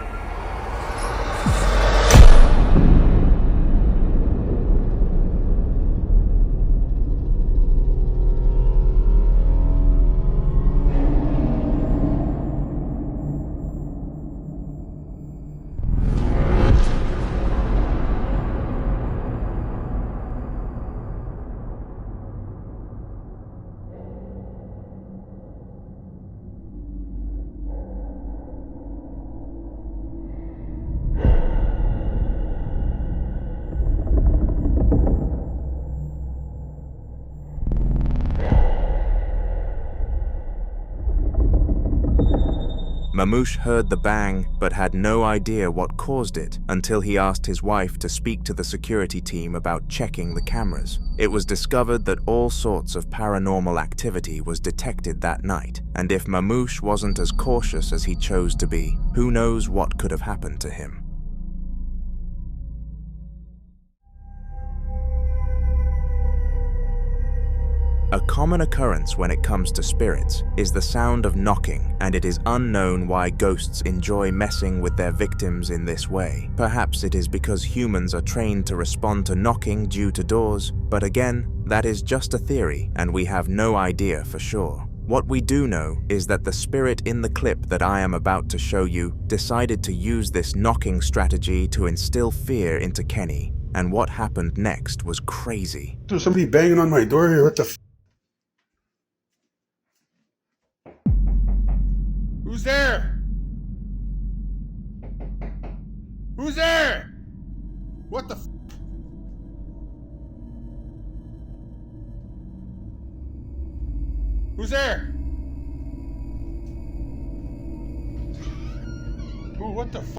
Speaker 1: Mamouche heard the bang but had no idea what caused it until he asked his wife to speak to the security team about checking the cameras. It was discovered that all sorts of paranormal activity was detected that night, and if Mamouche wasn't as cautious as he chose to be, who knows what could have happened to him. A common occurrence when it comes to spirits is the sound of knocking, and it is unknown why ghosts enjoy messing with their victims in this way. Perhaps it is because humans are trained to respond to knocking due to doors, but again, that is just a theory, and we have no idea for sure. What we do know is that the spirit in the clip that I am about to show you decided to use this knocking strategy to instill fear into Kenny, and what happened next was crazy.
Speaker 20: There's somebody banging on my door here, what the f***? Who's there? Who's there? What the f***? Who's there? Ooh, what the f***?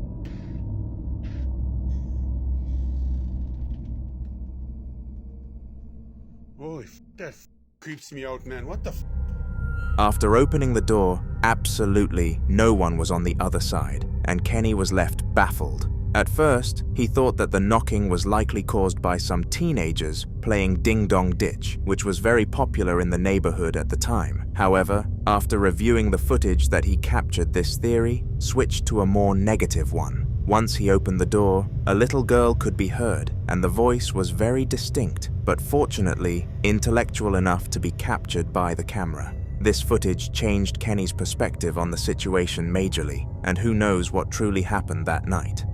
Speaker 20: Holy f***, that f*** creeps me out, man. What the f***?
Speaker 1: After opening the door, absolutely no one was on the other side, and Kenny was left baffled. At first, he thought that the knocking was likely caused by some teenagers playing Ding Dong Ditch, which was very popular in the neighborhood at the time. However, after reviewing the footage that he captured, this theory switched to a more negative one. Once he opened the door, a little girl could be heard, and the voice was very distinct, but fortunately, intellectual enough to be captured by the camera. This footage changed Kenny's perspective on the situation majorly, and who knows what truly happened that night.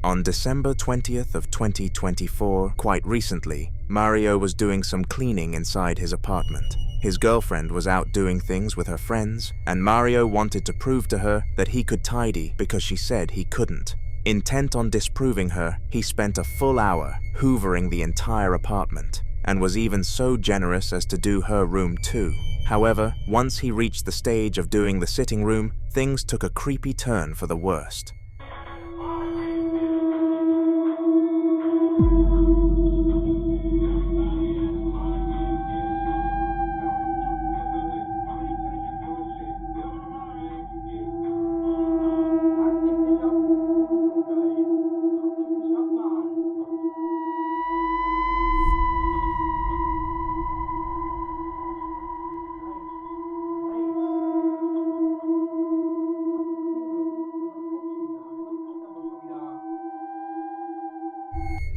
Speaker 1: On December 20th of 2024, quite recently, Mario was doing some cleaning inside his apartment. His girlfriend was out doing things with her friends, and Mario wanted to prove to her that he could tidy because she said he couldn't. Intent on disproving her, he spent a full hour hoovering the entire apartment, and was even so generous as to do her room too. However, once he reached the stage of doing the sitting room, things took a creepy turn for the worst.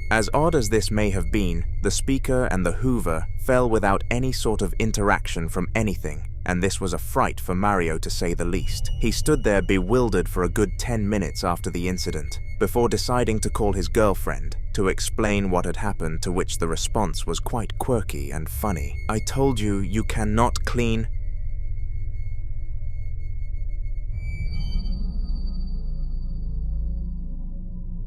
Speaker 1: As odd as this may have been, the speaker and the Hoover fell without any sort of interaction from anything, and this was a fright for Mario to say the least. He stood there bewildered for a good 10 minutes after the incident, before deciding to call his girlfriend to explain what had happened, to which the response was quite quirky and funny. "I told you, you cannot clean..."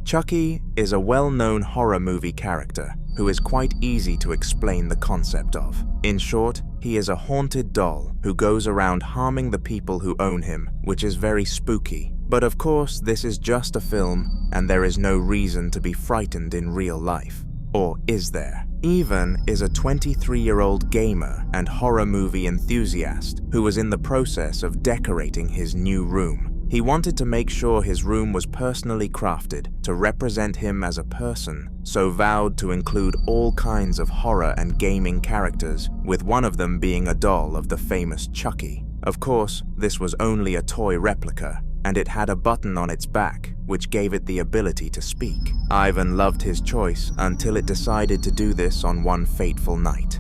Speaker 1: Chucky is a well-known horror movie character who is quite easy to explain the concept of. In short, he is a haunted doll who goes around harming the people who own him, which is very spooky. But of course, this is just a film, and there is no reason to be frightened in real life. Or is there? Ivan is a 23-year-old gamer and horror movie enthusiast who was in the process of decorating his new room. He wanted to make sure his room was personally crafted to represent him as a person, so vowed to include all kinds of horror and gaming characters, with one of them being a doll of the famous Chucky. Of course, this was only a toy replica, and it had a button on its back, which gave it the ability to speak. Ivan loved his choice until it decided to do this on one fateful night.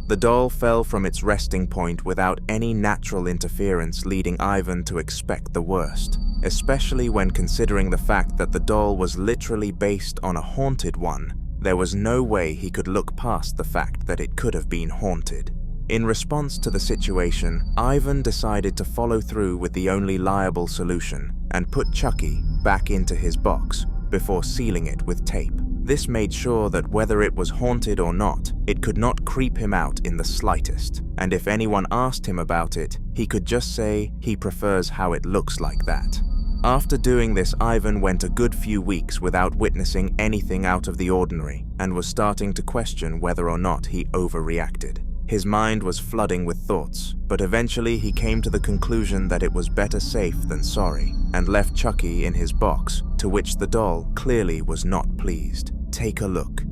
Speaker 1: The doll fell from its resting point without any natural interference, leading Ivan to expect the worst, especially when considering the fact that the doll was literally based on a haunted one. There was no way he could look past the fact that it could have been haunted. In response to the situation, Ivan decided to follow through with the only liable solution and put Chucky back into his box before sealing it with tape. This made sure that whether it was haunted or not, it could not creep him out in the slightest, and if anyone asked him about it, he could just say he prefers how it looks like that. After doing this, Ivan went a good few weeks without witnessing anything out of the ordinary, and was starting to question whether or not he overreacted. His mind was flooding with thoughts, but eventually he came to the conclusion that it was better safe than sorry, and left Chucky in his box, to which the doll clearly was not pleased. Take a look.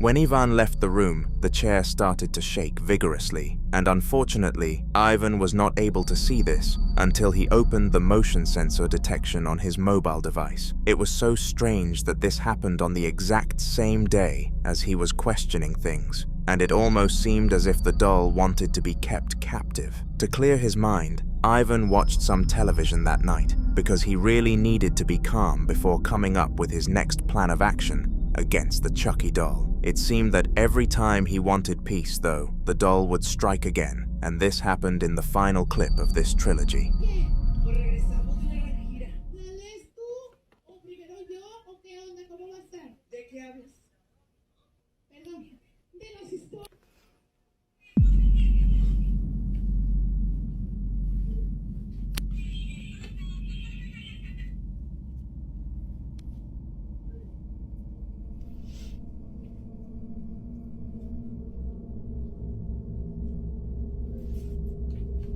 Speaker 1: When Ivan left the room, the chair started to shake vigorously, and unfortunately, Ivan was not able to see this until he opened the motion sensor detection on his mobile device. It was so strange that this happened on the exact same day as he was questioning things, and it almost seemed as if the doll wanted to be kept captive. To clear his mind, Ivan watched some television that night because he really needed to be calm before coming up with his next plan of action against the Chucky doll. It seemed that every time he wanted peace, though, the doll would strike again, and this happened in the final clip of this trilogy.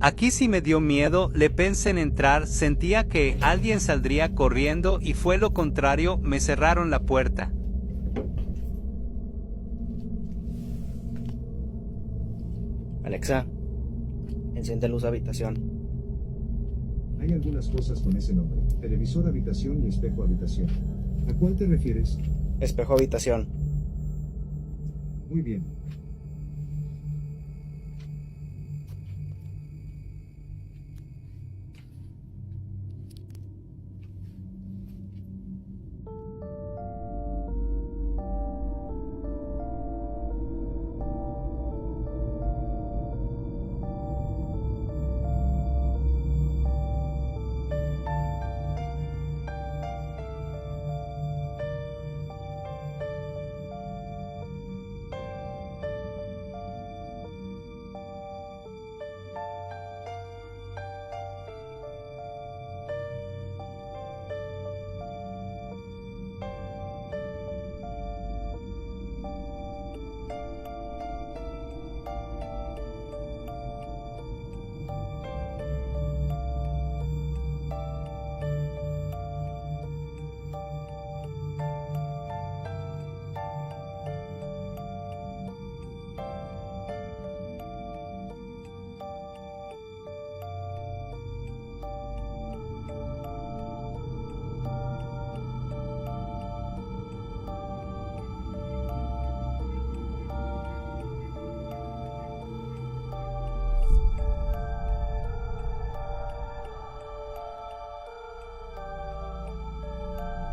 Speaker 21: Aquí sí me dio miedo, le pensé en entrar, sentía que alguien saldría corriendo y fue lo contrario, me cerraron la puerta.
Speaker 22: Alexa, enciende luz habitación.
Speaker 23: Hay algunas cosas con ese nombre, televisor habitación y espejo habitación. ¿A cuál te refieres?
Speaker 22: Espejo habitación.
Speaker 23: Muy bien.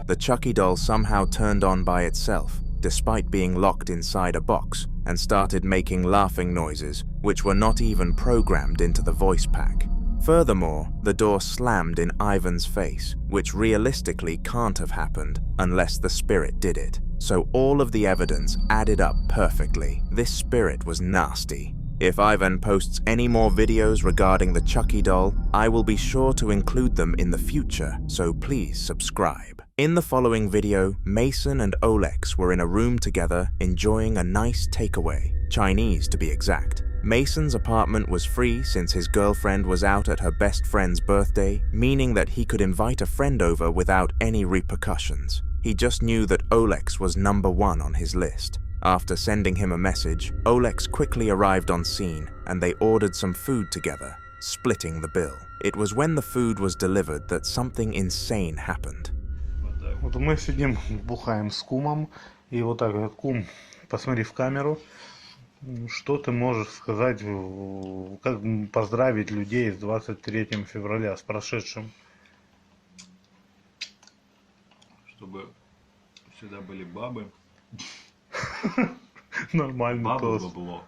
Speaker 1: The Chucky doll somehow turned on by itself, despite being locked inside a box, and started making laughing noises, which were not even programmed into the voice pack. Furthermore, the door slammed in Ivan's face, which realistically can't have happened unless the spirit did it. So all of the evidence added up perfectly. This spirit was nasty. If Ivan posts any more videos regarding the Chucky doll, I will be sure to include them in the future, so please subscribe. In the following video, Mason and Olex were in a room together enjoying a nice takeaway, Chinese to be exact. Mason's apartment was free since his girlfriend was out at her best friend's birthday, meaning that he could invite a friend over without any repercussions. He just knew that Olex was number one on his list. After sending him a message, Olex quickly arrived on scene and they ordered some food together, splitting the bill. It was when the food was delivered that something insane happened.
Speaker 24: Вот мы сидим, бухаем с кумом, и вот так вот, кум, посмотри в камеру, что ты можешь сказать, как поздравить людей с 23 февраля, с прошедшим?
Speaker 25: Чтобы всегда были бабы.
Speaker 24: Нормально.
Speaker 25: Бабы и бабло.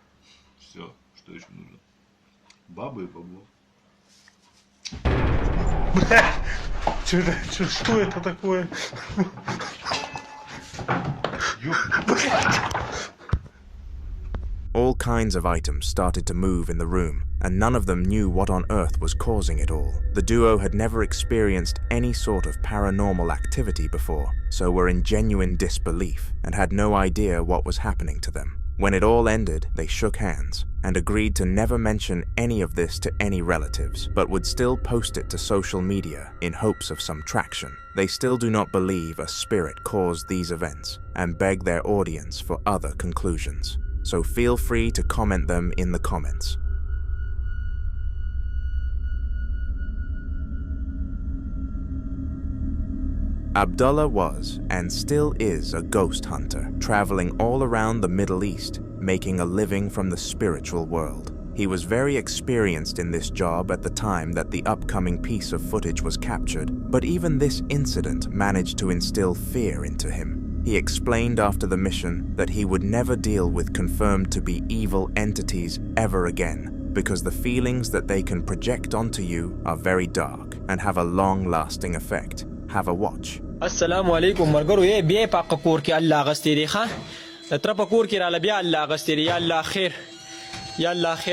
Speaker 25: Все, что еще нужно. Бабы и бабло.
Speaker 24: Что это такое?
Speaker 1: All kinds of items started to move in the room, and none of them knew what on earth was causing it all. The duo had never experienced any sort of paranormal activity before, so were in genuine disbelief and had no idea what was happening to them. When it all ended, they shook hands, and agreed to never mention any of this to any relatives, but would still post it to social media in hopes of some traction. They still do not believe a spirit caused these events and beg their audience for other conclusions. So feel free to comment them in the comments. Abdullah was, and still is, a ghost hunter, traveling all around the Middle East, making a living from the spiritual world. He was very experienced in this job at the time that the upcoming piece of footage was captured, but even this incident managed to instill fear into him. He explained after the mission that he would never deal with confirmed to be evil entities ever again, because the feelings that they can project onto you are very dark and have a long-lasting effect. Have a watch.
Speaker 2: Assalamu alaikum margaru ye bia pakkur ki Allah gastiri kha tra pakkur ki ala bia Allah gastiri ya Allah khair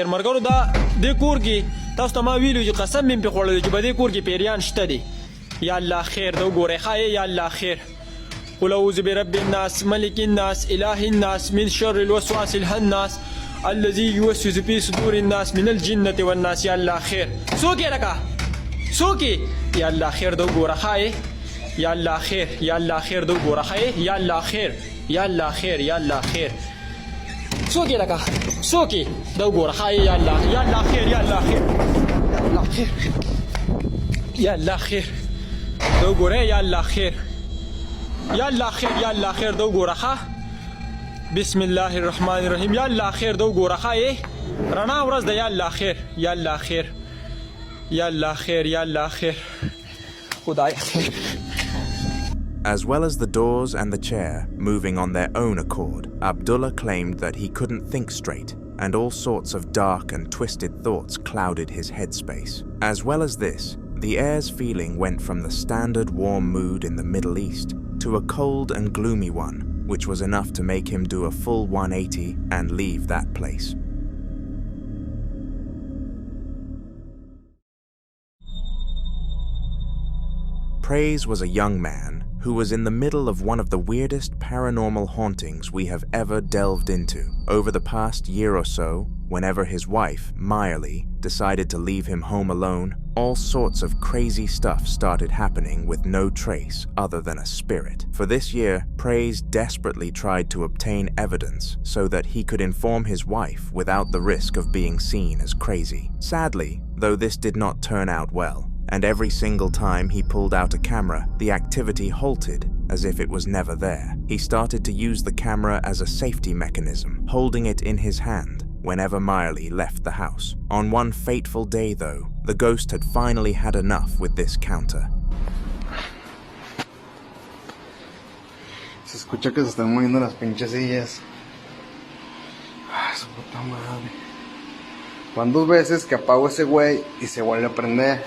Speaker 2: margaru da de kur ki tas ma wilu ji qasam min pe khol ji bade kur ki perian shtadi ya Allah khair do gore kha ya Allah khair qul a'udhu bi rabbin nas malikin nas ilahin nas min sharril waswasil hannas alladhi yuwaswisu fi sudurin nas min al jinnati wan nas ya Allah khair soki raka soki ya Allah khair do gore kha Ya Allah khair do gora khair ya Allah khair soki laka soki do gora khair ya Allah khair do gora ya Allah khair do gora kha Bismillahir Rahmanir Rahim ya Allah khair do gora khair rana uraz da ya Allah khair Khudai khair.
Speaker 1: As well as the doors and the chair moving on their own accord, Abdullah claimed that he couldn't think straight, and all sorts of dark and twisted thoughts clouded his headspace. As well as this, the air's feeling went from the standard warm mood in the Middle East to a cold and gloomy one, which was enough to make him do a full 180 and leave that place. Praise was a young man who was in the middle of one of the weirdest paranormal hauntings we have ever delved into. Over the past year or so, whenever his wife, Miley, decided to leave him home alone, all sorts of crazy stuff started happening with no trace other than a spirit. For this year, Praise desperately tried to obtain evidence so that he could inform his wife without the risk of being seen as crazy. Sadly, though this did not turn out well, and every single time he pulled out a camera, the activity halted as if it was never there. He started to use the camera as a safety mechanism, holding it in his hand whenever Miley left the house. On one fateful day, though, the ghost had finally had enough with this counter.
Speaker 14: Se escucha que se están moviendo las pinches sillas. Ay, su puta madre. Van 2 veces que apago ese güey y se vuelve a prender.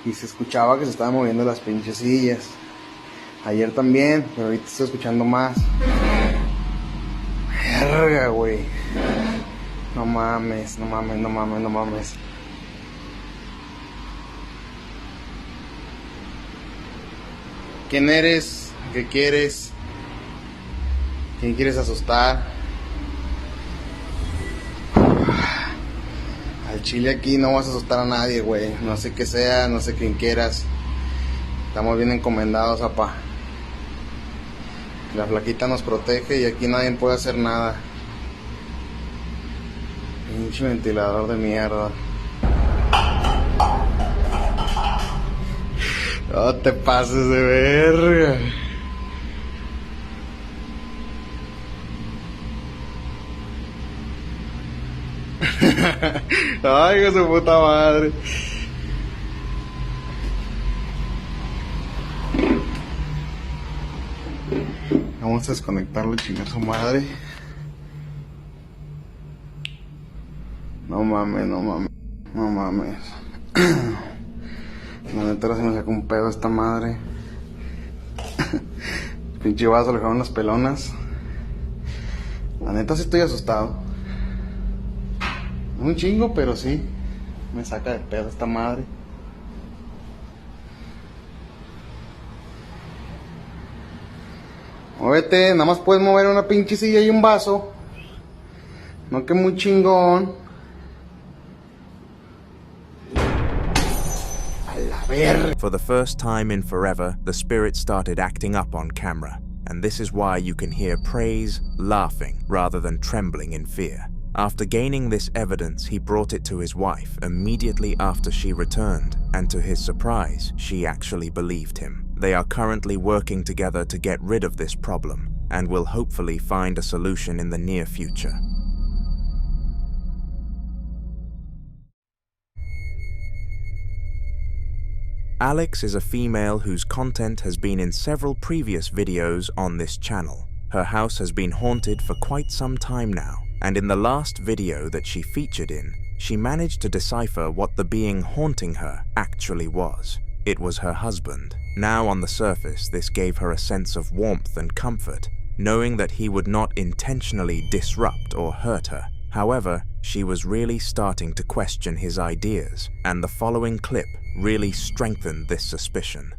Speaker 14: Y se escuchaba que se estaban moviendo las pinches sillas. Ayer también, pero ahorita estoy escuchando más. Verga, güey. No mames. ¿Quién eres? ¿Qué quieres? ¿Quién quieres asustar? Al chile aquí no vas a asustar a nadie, güey. No sé qué sea, no sé quién quieras. Estamos bien encomendados, apá. La flaquita nos protege y aquí nadie puede hacer nada. Pinche ventilador de mierda. No te pases de verga. Ay, que su puta madre. Vamos a desconectarlo y chingar su madre. No mames. La neta ahora se me sacó un pedo esta madre. Pinche vaso, le dejaron las pelonas. La neta sí estoy asustado. Un chingo, pero sí me saca de pedo esta madre. Muévete, nada más puedes mover una pinche silla y un vaso. No que muy chingón.
Speaker 1: For the first time in forever, the spirit started acting up on camera, and this is why you can hear praise, laughing, rather than trembling in fear. After gaining this evidence, he brought it to his wife immediately after she returned, and to his surprise, she actually believed him. They are currently working together to get rid of this problem, and will hopefully find a solution in the near future. Alex is a female whose content has been in several previous videos on this channel. Her house has been haunted for quite some time now, and in the last video that she featured in, she managed to decipher what the being haunting her actually was. It was her husband. Now on the surface, this gave her a sense of warmth and comfort, knowing that he would not intentionally disrupt or hurt her. However, she was really starting to question his ideas, and the following clip really strengthened this suspicion.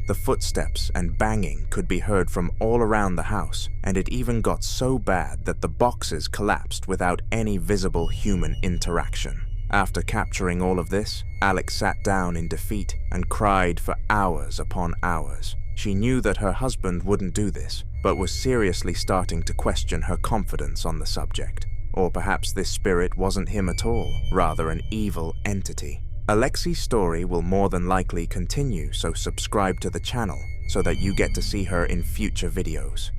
Speaker 1: The footsteps and banging could be heard from all around the house, and it even got so bad that the boxes collapsed without any visible human interaction. After capturing all of this, Alex sat down in defeat and cried for hours upon hours. She knew that her husband wouldn't do this, but was seriously starting to question her confidence on the subject. Or perhaps this spirit wasn't him at all, rather an evil entity. Alexi's story will more than likely continue, so subscribe to the channel so that you get to see her in future videos.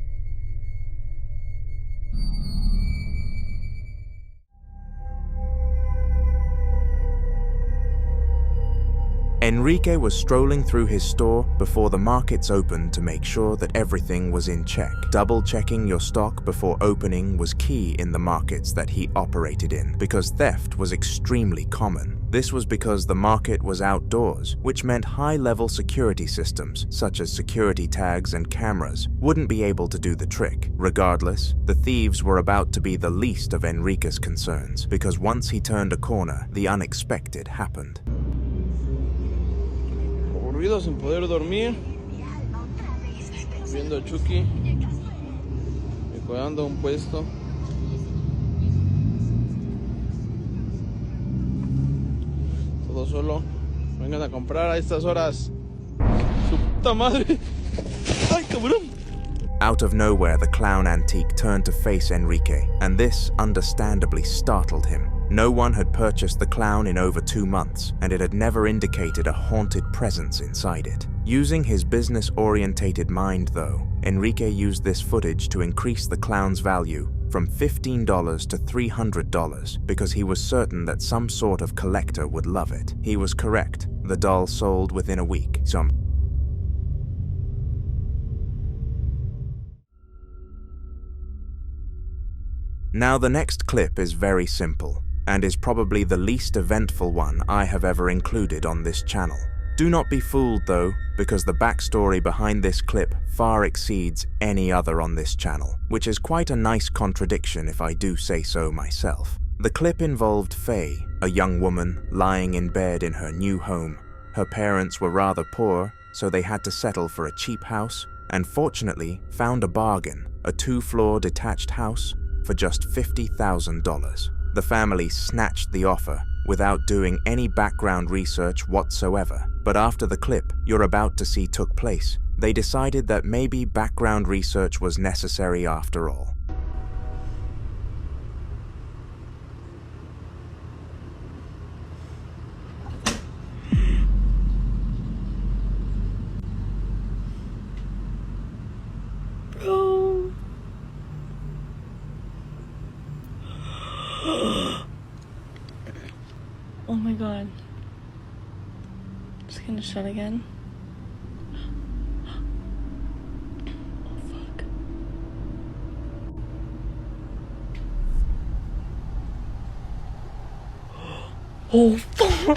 Speaker 1: Enrique was strolling through his store before the markets opened to make sure that everything was in check. Double-checking your stock before opening was key in the markets that he operated in, because theft was extremely common. This was because the market was outdoors, which meant high-level security systems, such as security tags and cameras, wouldn't be able to do the trick. Regardless, the thieves were about to be the least of Enrique's concerns, because once he turned a corner, the unexpected happened.
Speaker 3: Aburrido sin poder dormir, viendo a Chucky, cuidando un puesto. Todo solo. Vengan a comprar a estas horas. Su puta madre. Ay, cabrón.
Speaker 1: Out of nowhere, the clown antique turned to face Enrique, and this understandably startled him. No one had purchased the clown in over 2 months, and it had never indicated a haunted presence inside it. Using his business-orientated mind, though, Enrique used this footage to increase the clown's value from $15 to $300 because he was certain that some sort of collector would love it. He was correct. The doll sold within a week. Now the next clip is very simple, and is probably the least eventful one I have ever included on this channel. Do not be fooled though, because the backstory behind this clip far exceeds any other on this channel, which is quite a nice contradiction if I do say so myself. The clip involved Faye, a young woman lying in bed in her new home. Her parents were rather poor, so they had to settle for a cheap house, and fortunately found a bargain, a 2-floor detached house for just $50,000. The family snatched the offer, without doing any background research whatsoever. But after the clip you're about to see took place, they decided that maybe background research was necessary after all.
Speaker 4: Oh my god. It's gonna shut again. Oh fuck.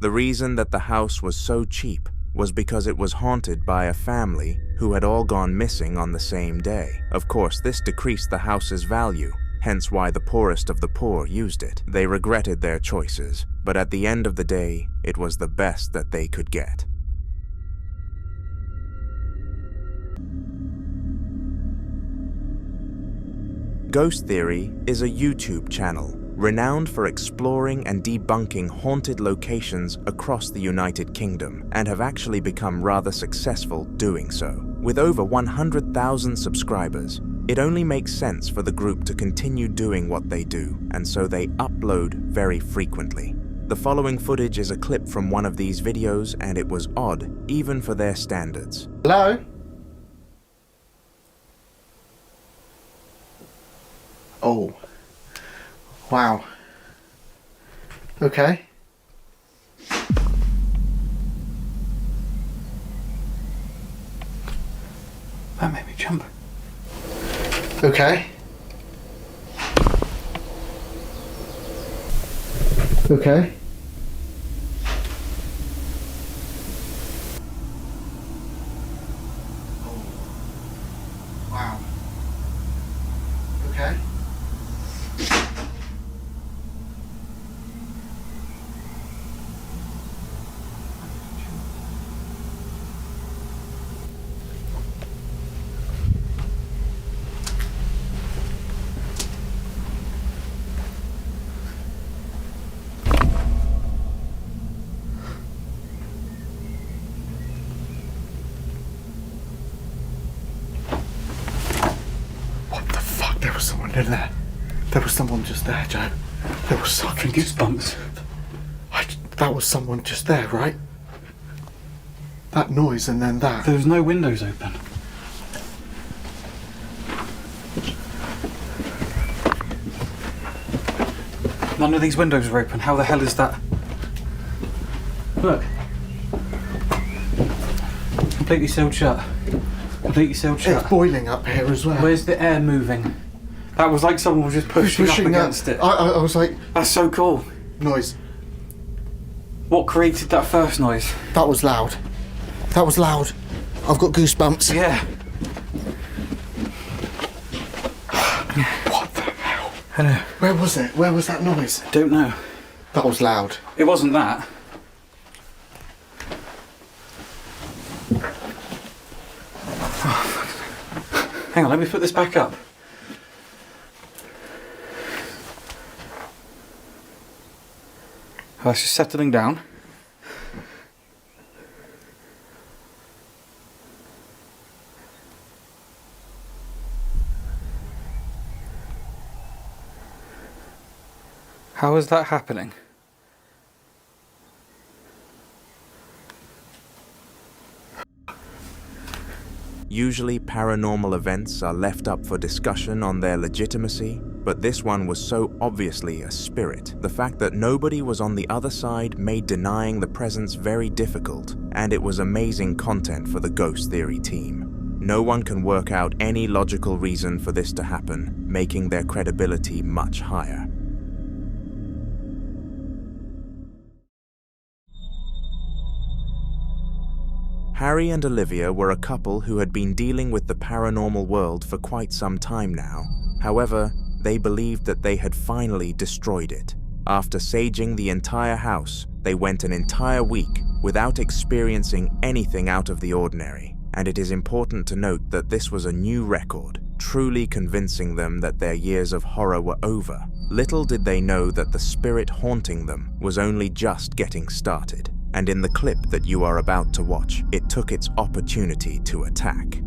Speaker 1: The reason that the house was so cheap was because it was haunted by a family who had all gone missing on the same day. Of course, this decreased the house's value, hence why the poorest of the poor used it. They regretted their choices, but at the end of the day, it was the best that they could get. Ghost Theory is a YouTube channel renowned for exploring and debunking haunted locations across the United Kingdom, and have actually become rather successful doing so. With over 100,000 subscribers, it only makes sense for the group to continue doing what they do, and so they upload very frequently. The following footage is a clip from one of these videos, and it was odd, even for their standards.
Speaker 6: Hello? Oh. Wow. Okay.
Speaker 13: That made me jump.
Speaker 6: Okay. Okay. Wow. Okay. There was someone in there. There was someone just there, Joe. There was fucking goosebumps. That was someone just there, right? That noise and then that.
Speaker 13: There was no windows open. None of these windows are open. How the hell is that? Look. Completely sealed shut. Completely sealed shut.
Speaker 6: It's boiling up here as well.
Speaker 13: Where's the air moving? That was like someone was just pushing up against it.
Speaker 6: I was like...
Speaker 13: That's so cool.
Speaker 6: Noise.
Speaker 13: What created that first noise?
Speaker 6: That was loud. That was loud. I've got goosebumps.
Speaker 13: Yeah.
Speaker 6: What the hell?
Speaker 13: Hello.
Speaker 6: Where was it? Where was that noise?
Speaker 13: Don't know.
Speaker 6: That was loud.
Speaker 13: It wasn't that. Hang on, let me put this back up. That's just settling down. How is that happening?
Speaker 1: Usually paranormal events are left up for discussion on their legitimacy, but this one was so obviously a spirit. The fact that nobody was on the other side made denying the presence very difficult, and it was amazing content for the Ghost Theory team. No one can work out any logical reason for this to happen, making their credibility much higher. Harry and Olivia were a couple who had been dealing with the paranormal world for quite some time now. However, they believed that they had finally destroyed it. After saging the entire house, they went an entire week without experiencing anything out of the ordinary. And it is important to note that this was a new record, truly convincing them that their years of horror were over. Little did they know that the spirit haunting them was only just getting started, and in the clip that you are about to watch, it took its opportunity to attack.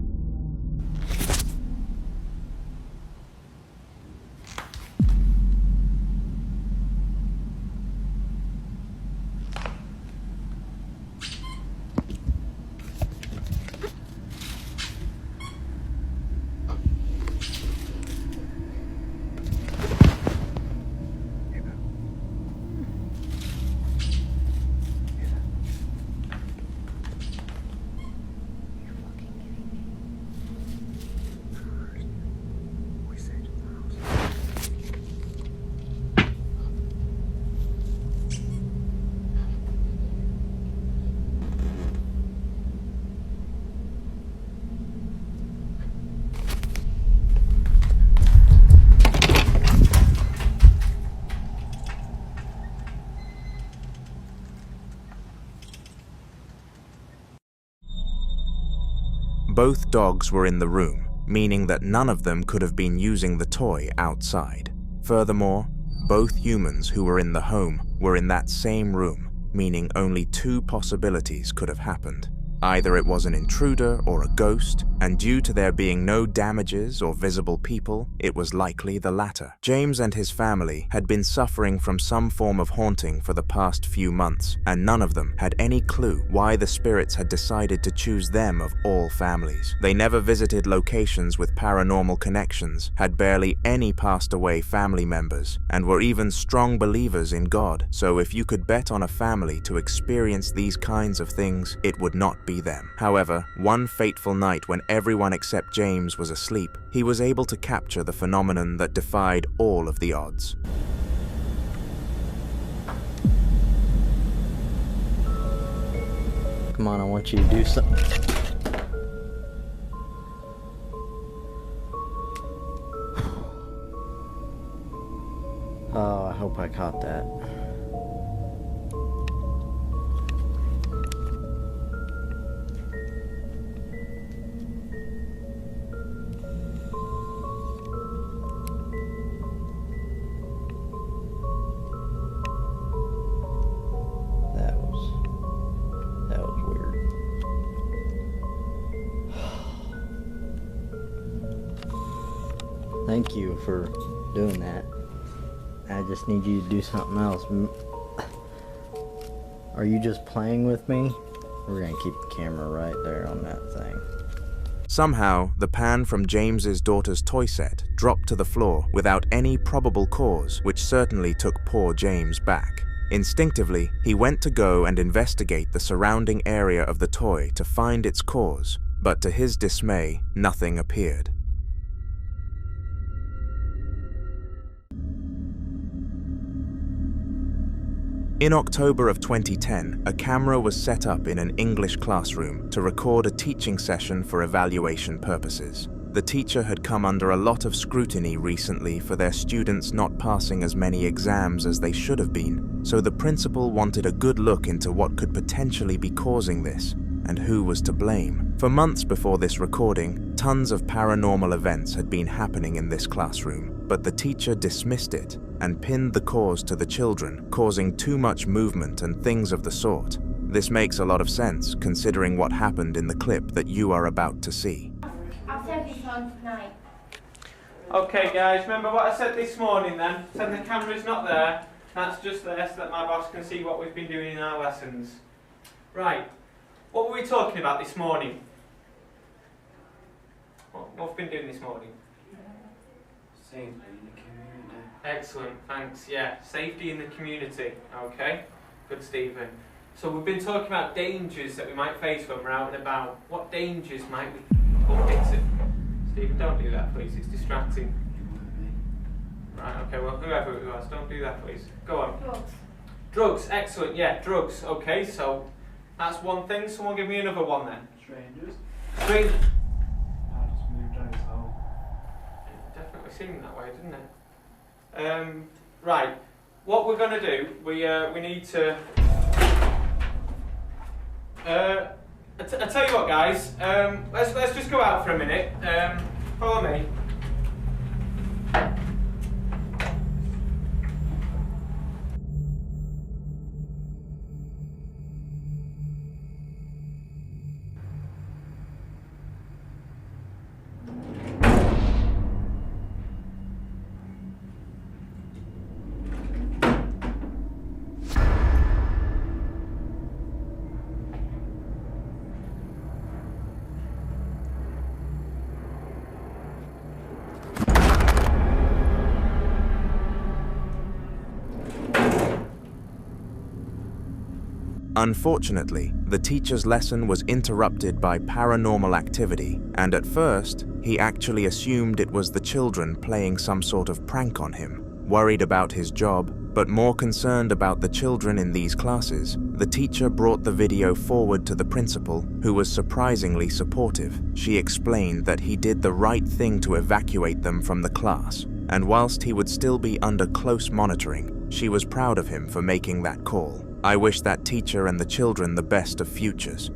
Speaker 1: Both dogs were in the room, meaning that none of them could have been using the toy outside. Furthermore, both humans who were in the home were in that same room, meaning only two possibilities could have happened. Either it was an intruder or a ghost, and due to there being no damages or visible people, it was likely the latter. James and his family had been suffering from some form of haunting for the past few months, and none of them had any clue why the spirits had decided to choose them of all families. They never visited locations with paranormal connections, had barely any passed away family members, and were even strong believers in God. So if you could bet on a family to experience these kinds of things, it would not be them. However, one fateful night when everyone except James was asleep, he was able to capture the phenomenon that defied all of the odds.
Speaker 7: Come on, I want you to do something. Oh, I hope I caught that. That was weird. Thank you for doing that. I just need you to do something else. Are you just playing with me? We're gonna keep the camera right there on that thing.
Speaker 1: Somehow, the pan from James's daughter's toy set dropped to the floor without any probable cause, which certainly took poor James back. Instinctively, he went to go and investigate the surrounding area of the toy to find its cause, but to his dismay, nothing appeared. In October of 2010, a camera was set up in an English classroom to record a teaching session for evaluation purposes. The teacher had come under a lot of scrutiny recently for their students not passing as many exams as they should have been, so the principal wanted a good look into what could potentially be causing this, and who was to blame. For months before this recording, tons of paranormal events had been happening in this classroom, but the teacher dismissed it and pinned the cause to the children, causing too much movement and things of the sort. This makes a lot of sense, considering what happened in the clip that you are about to see.
Speaker 18: I'll save this on tonight.
Speaker 2: Okay guys, remember what I said this morning then? I said the camera's not there, that's just there so that my boss can see what we've been doing in our lessons. Right, what were we talking about this morning? What have we been doing this morning?
Speaker 13: Safety in the community.
Speaker 2: Excellent, thanks, yeah, safety in the community, okay, good Stephen. So we've been talking about dangers that we might face when we're out and about. What dangers might we... Oh, fix it. Stephen, don't do that, please. It's distracting. Right, okay, well, whoever it was, don't do that, please. Go on.
Speaker 18: Drugs.
Speaker 2: Drugs, excellent, yeah, drugs. Okay, so that's one thing. Someone give me another one then.
Speaker 13: Strangers.
Speaker 2: Strangers.
Speaker 13: I just moved out home.
Speaker 2: It definitely seemed that way, didn't it? Right, what we're going to do, we need to... I tell you what, guys. Let's just go out for a minute. Follow me.
Speaker 1: Unfortunately, the teacher's lesson was interrupted by paranormal activity, and at first, he actually assumed it was the children playing some sort of prank on him. Worried about his job, but more concerned about the children in these classes, the teacher brought the video forward to the principal, who was surprisingly supportive. She explained that he did the right thing to evacuate them from the class, and whilst he would still be under close monitoring, she was proud of him for making that call. I wish that teacher and the children the best of futures.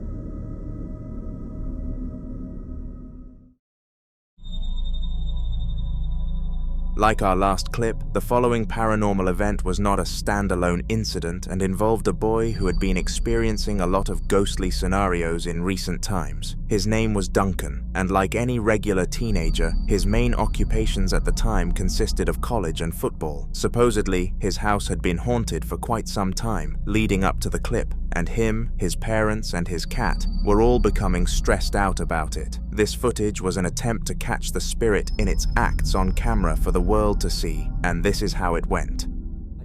Speaker 1: Like our last clip, the following paranormal event was not a standalone incident and involved a boy who had been experiencing a lot of ghostly scenarios in recent times. His name was Duncan, and like any regular teenager, his main occupations at the time consisted of college and football. Supposedly, his house had been haunted for quite some time, leading up to the clip, and him, his parents, and his cat were all becoming stressed out about it. This footage was an attempt to catch the spirit in its acts on camera for the world to see, and this is how it went.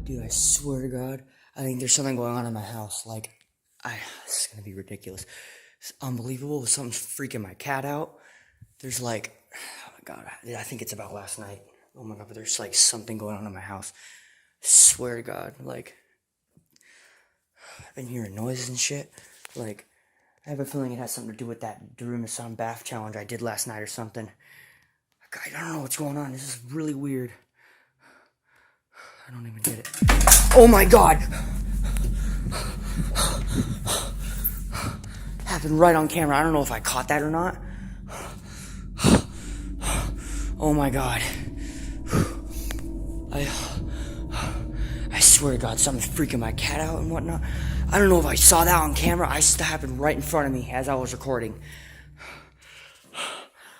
Speaker 8: Dude, I swear to God, I think there's something going on in my house. Like, this is gonna be ridiculous. It's unbelievable. Something's freaking my cat out. There's like, oh my God, I think it's about last night. Oh my God, but there's like something going on in my house. I swear to God, like, I've been hearing noises and shit. Like, I have a feeling it has something to do with that Daruma-san bath challenge I did last night or something. I don't know what's going on. This is really weird. I don't even get it. Oh my God! Happened right on camera. I don't know if I caught that or not. Oh my God. I swear to God, something's freaking my cat out and whatnot. I don't know if I saw that on camera. It happened right in front of me as I was recording.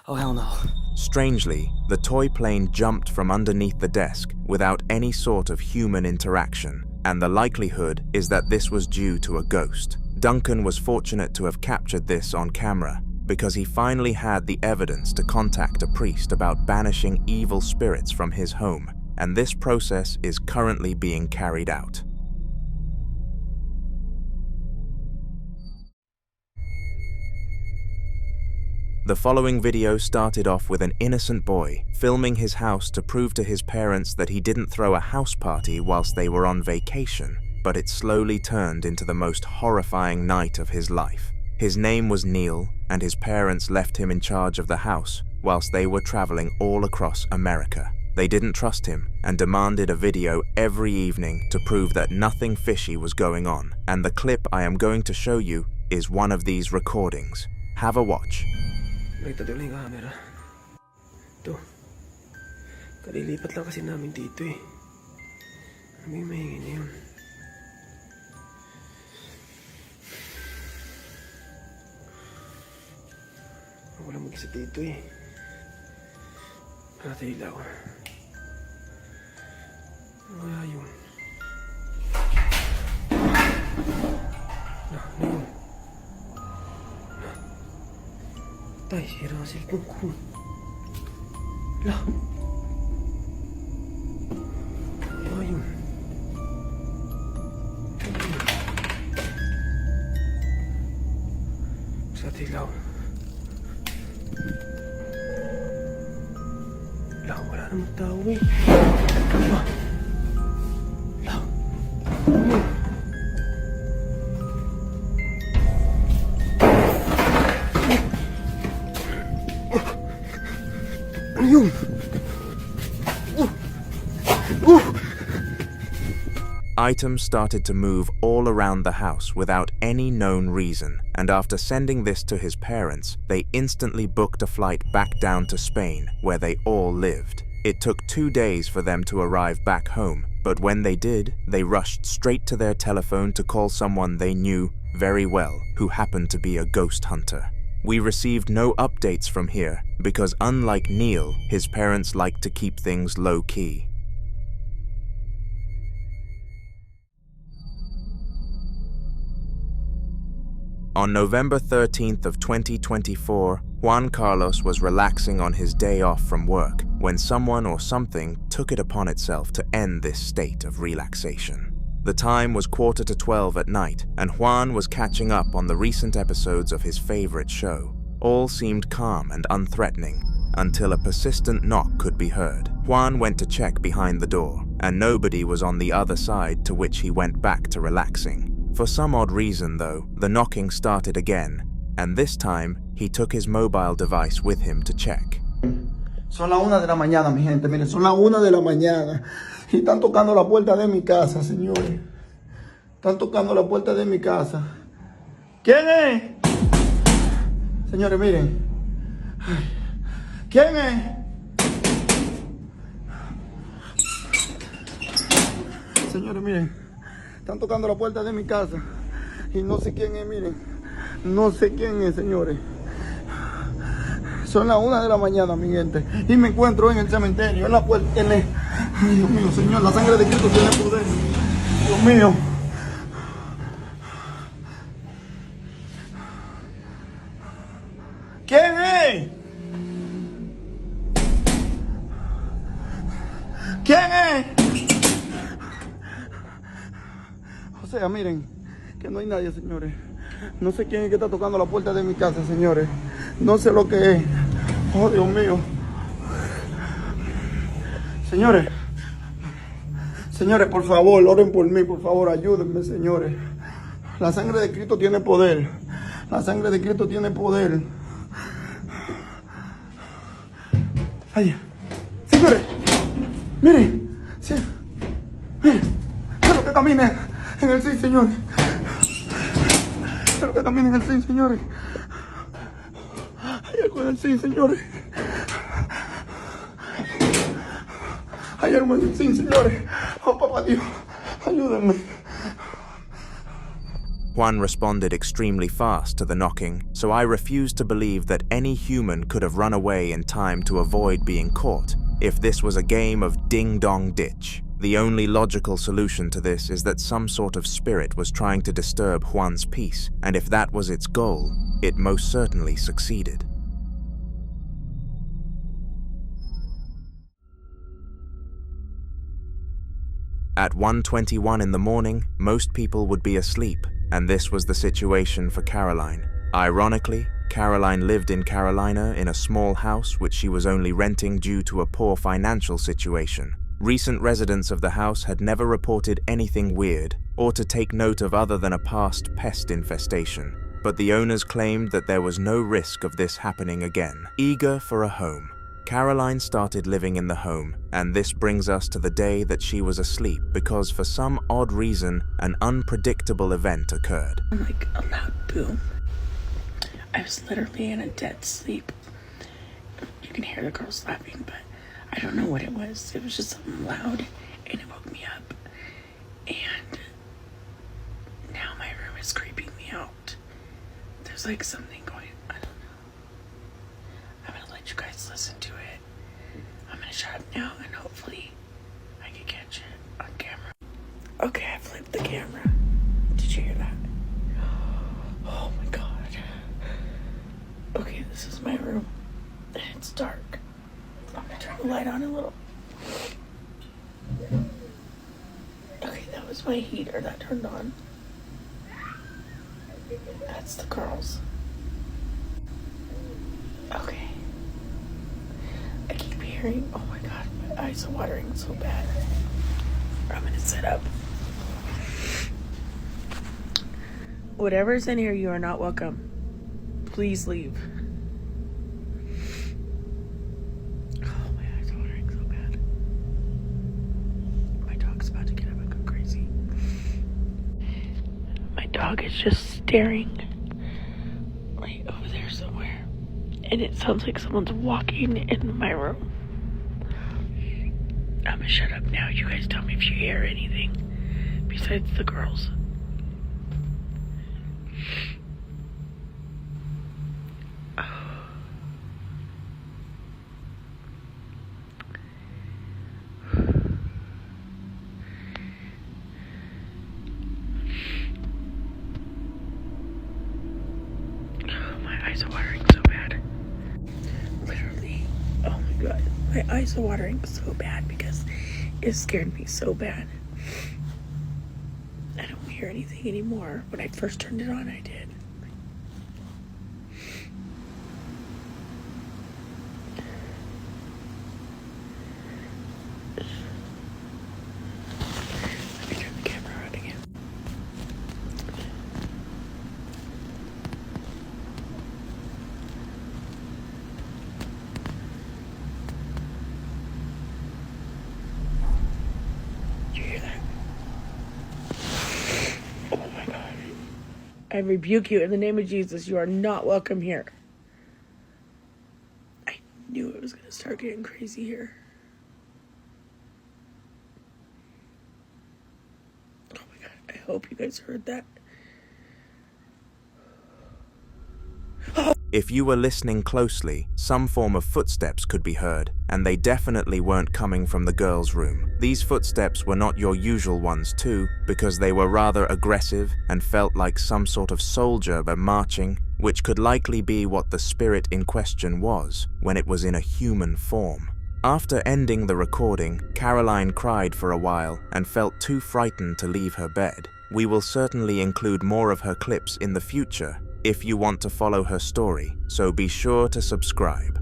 Speaker 8: Oh, hell no.
Speaker 1: Strangely, the toy plane jumped from underneath the desk without any sort of human interaction, and the likelihood is that this was due to a ghost. Duncan was fortunate to have captured this on camera because he finally had the evidence to contact a priest about banishing evil spirits from his home, and this process is currently being carried out. The following video started off with an innocent boy filming his house to prove to his parents that he didn't throw a house party whilst they were on vacation, but it slowly turned into the most horrifying night of his life. His name was Neil, and his parents left him in charge of the house whilst they were traveling all across America. They didn't trust him and demanded a video every evening to prove that nothing fishy was going on, and the clip I am going to show you is one of these recordings. Have a watch.
Speaker 9: Nagtatagal na yung camera. Ito. Kalilipat lang kasi namin dito eh. Ano yung mahingi na yun? Wala mag-isa dito eh. Natin ilaw. Ano kaya yun? Ano yun? Tay, sira ang cellphone ko. Lah. Ano yun? Sa tilaw. Lah, wala namang tao eh. Lah. Lah. Ano yun?
Speaker 1: Items started to move all around the house without any known reason, and after sending this to his parents, they instantly booked a flight back down to Spain, where they all lived. It took 2 days for them to arrive back home, but when they did, they rushed straight to their telephone to call someone they knew very well, who happened to be a ghost hunter. We received no updates from here, because unlike Neil, his parents liked to keep things low-key. On November 13th of 2024, Juan Carlos was relaxing on his day off from work when someone or something took it upon itself to end this state of relaxation. The time was 11:45 at night, and Juan was catching up on the recent episodes of his favorite show. All seemed calm and unthreatening, until a persistent knock could be heard. Juan went to check behind the door, and nobody was on the other side, to which he went back to relaxing. For some odd reason, though, the knocking started again, and this time he took his mobile device with him to check.
Speaker 5: Son las 1 de la mañana, mi gente. Miren, son las 1 de la mañana. Y están tocando la puerta de mi casa, señores. Están tocando la puerta de mi casa. ¿Quién es? Señores, miren. ¿Quién es? Señores, miren. Están tocando la puerta de mi casa. Y no sé quién es, miren. No sé quién es, señores. Son las 1 de la mañana, mi gente. Y me encuentro en el cementerio, en la puerta. Ay, Dios mío, Señor, la sangre de Cristo tiene poder. Dios mío. ¿Quién es? ¿Quién es? O sea, miren, que no hay nadie, señores. No sé quién es que está tocando la puerta de mi casa, señores. No sé lo que es. Oh, Dios mío. Señores. Señores, por favor, oren por mí, por favor, ayúdenme, señores. La sangre de Cristo tiene poder. La sangre de Cristo tiene poder. Ay, señores. Miren. Sí. Miren. Quiero que caminen en el sí, señores. Quiero que caminen en el sí, señores. Hay algo en el sí, señores. Hay algo en el sí, señores. Oh, papá Dios, ayúdenme.
Speaker 1: Juan responded extremely fast to the knocking, so I refused to believe that any human could have run away in time to avoid being caught, if this was a game of ding-dong ditch. The only logical solution to this is that some sort of spirit was trying to disturb Juan's peace, and if that was its goal, it most certainly succeeded. At 1:21 in the morning, most people would be asleep, and this was the situation for Caroline. Ironically, Caroline lived in Carolina in a small house which she was only renting due to a poor financial situation. Recent residents of the house had never reported anything weird, or to take note of other than a past pest infestation, but the owners claimed that there was no risk of this happening again. Eager for a home, Caroline started living in the home, and this brings us to the day that she was asleep because for some odd reason, an unpredictable event occurred.
Speaker 4: Like a loud boom. I was literally in a dead sleep. You can hear the girls laughing, but I don't know what it was. It was just something loud, and it woke me up. And now my room is creeping me out. There's like something going, I don't know. I'm gonna let you guys listen to it. I'm gonna shut up now, and hopefully I can catch it on camera. Okay, I flipped the camera. Did you hear that? Oh my god. Okay, this is my room, and it's dark. I'm gonna turn the light on a little. Okay, that was my heater that turned on. That's the girls. Okay. I keep hearing, oh my god, my eyes are watering so bad. I'm gonna sit up. Whatever's in here, you are not welcome. Please leave. Oh, my eyes are watering so bad. My dog's about to get up and go crazy. My dog is just staring right over there somewhere. And it sounds like someone's walking in my room. I'm gonna shut up now. You guys tell me if you hear anything besides the girls. My eyes are watering so bad because it scared me so bad. hear anything anymore. When I first turned it on, I did. Let me turn the camera on again. Did you hear that? Oh my God. I rebuke you in the name of Jesus. You are not welcome here. I knew it was going to start getting crazy here. Oh my God. I hope you guys heard that.
Speaker 1: If you were listening closely, some form of footsteps could be heard, and they definitely weren't coming from the girls' room. These footsteps were not your usual ones too, because they were rather aggressive and felt like some sort of soldier were marching, which could likely be what the spirit in question was when it was in a human form. After ending the recording, Caroline cried for a while and felt too frightened to leave her bed. We will certainly include more of her clips in the future if you want to follow her story, so be sure to subscribe.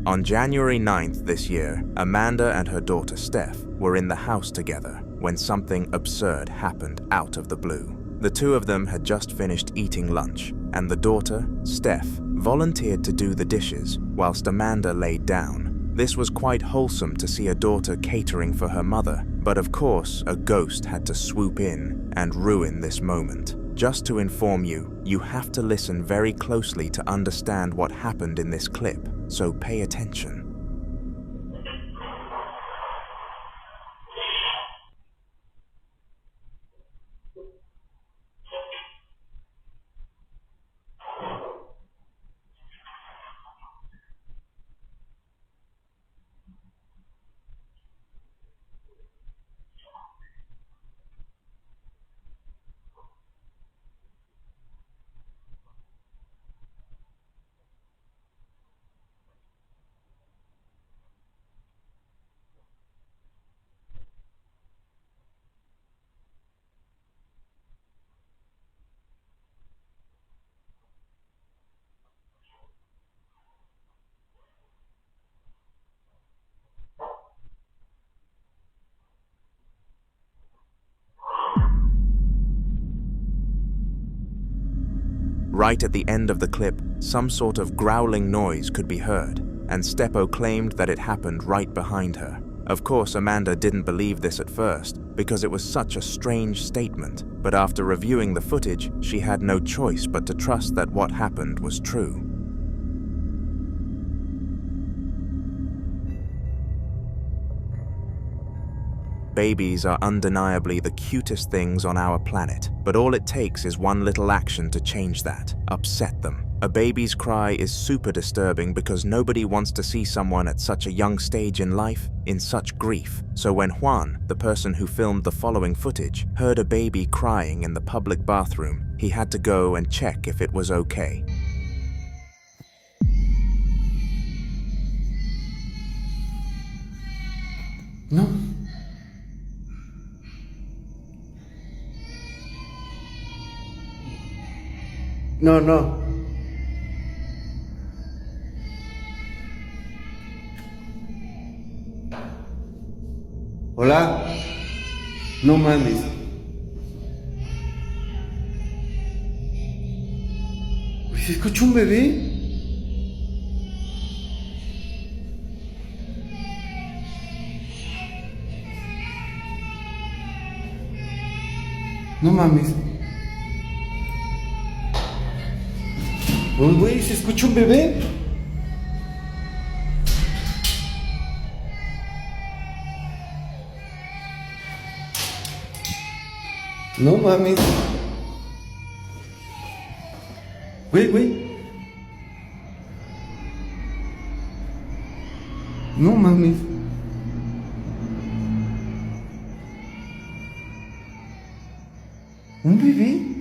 Speaker 1: On January 9th this year, Amanda and her daughter Steph were in the house together when something absurd happened out of the blue. The two of them had just finished eating lunch, and the daughter, Steph, volunteered to do the dishes whilst Amanda laid down. This was quite wholesome to see a daughter catering for her mother, but of course a ghost had to swoop in and ruin this moment. Just to inform you, you have to listen very closely to understand what happened in this clip, so pay attention. Right at the end of the clip, some sort of growling noise could be heard, and Steppo claimed that it happened right behind her. Of course, Amanda didn't believe this at first, because it was such a strange statement, but after reviewing the footage, she had no choice but to trust that what happened was true. Babies are undeniably the cutest things on our planet, but all it takes is one little action to change that, upset them. A baby's cry is super disturbing because nobody wants to see someone at such a young stage in life in such grief. So when Juan, the person who filmed the following footage, heard a baby crying in the public bathroom, he had to go and check if it was okay.
Speaker 6: No. No, no. Hola. No mames. ¿Se escucha un bebé? No mames. Oh, güey, ¿se escucha un bebé? No mames. Güey. No mames. ¿Un bebé?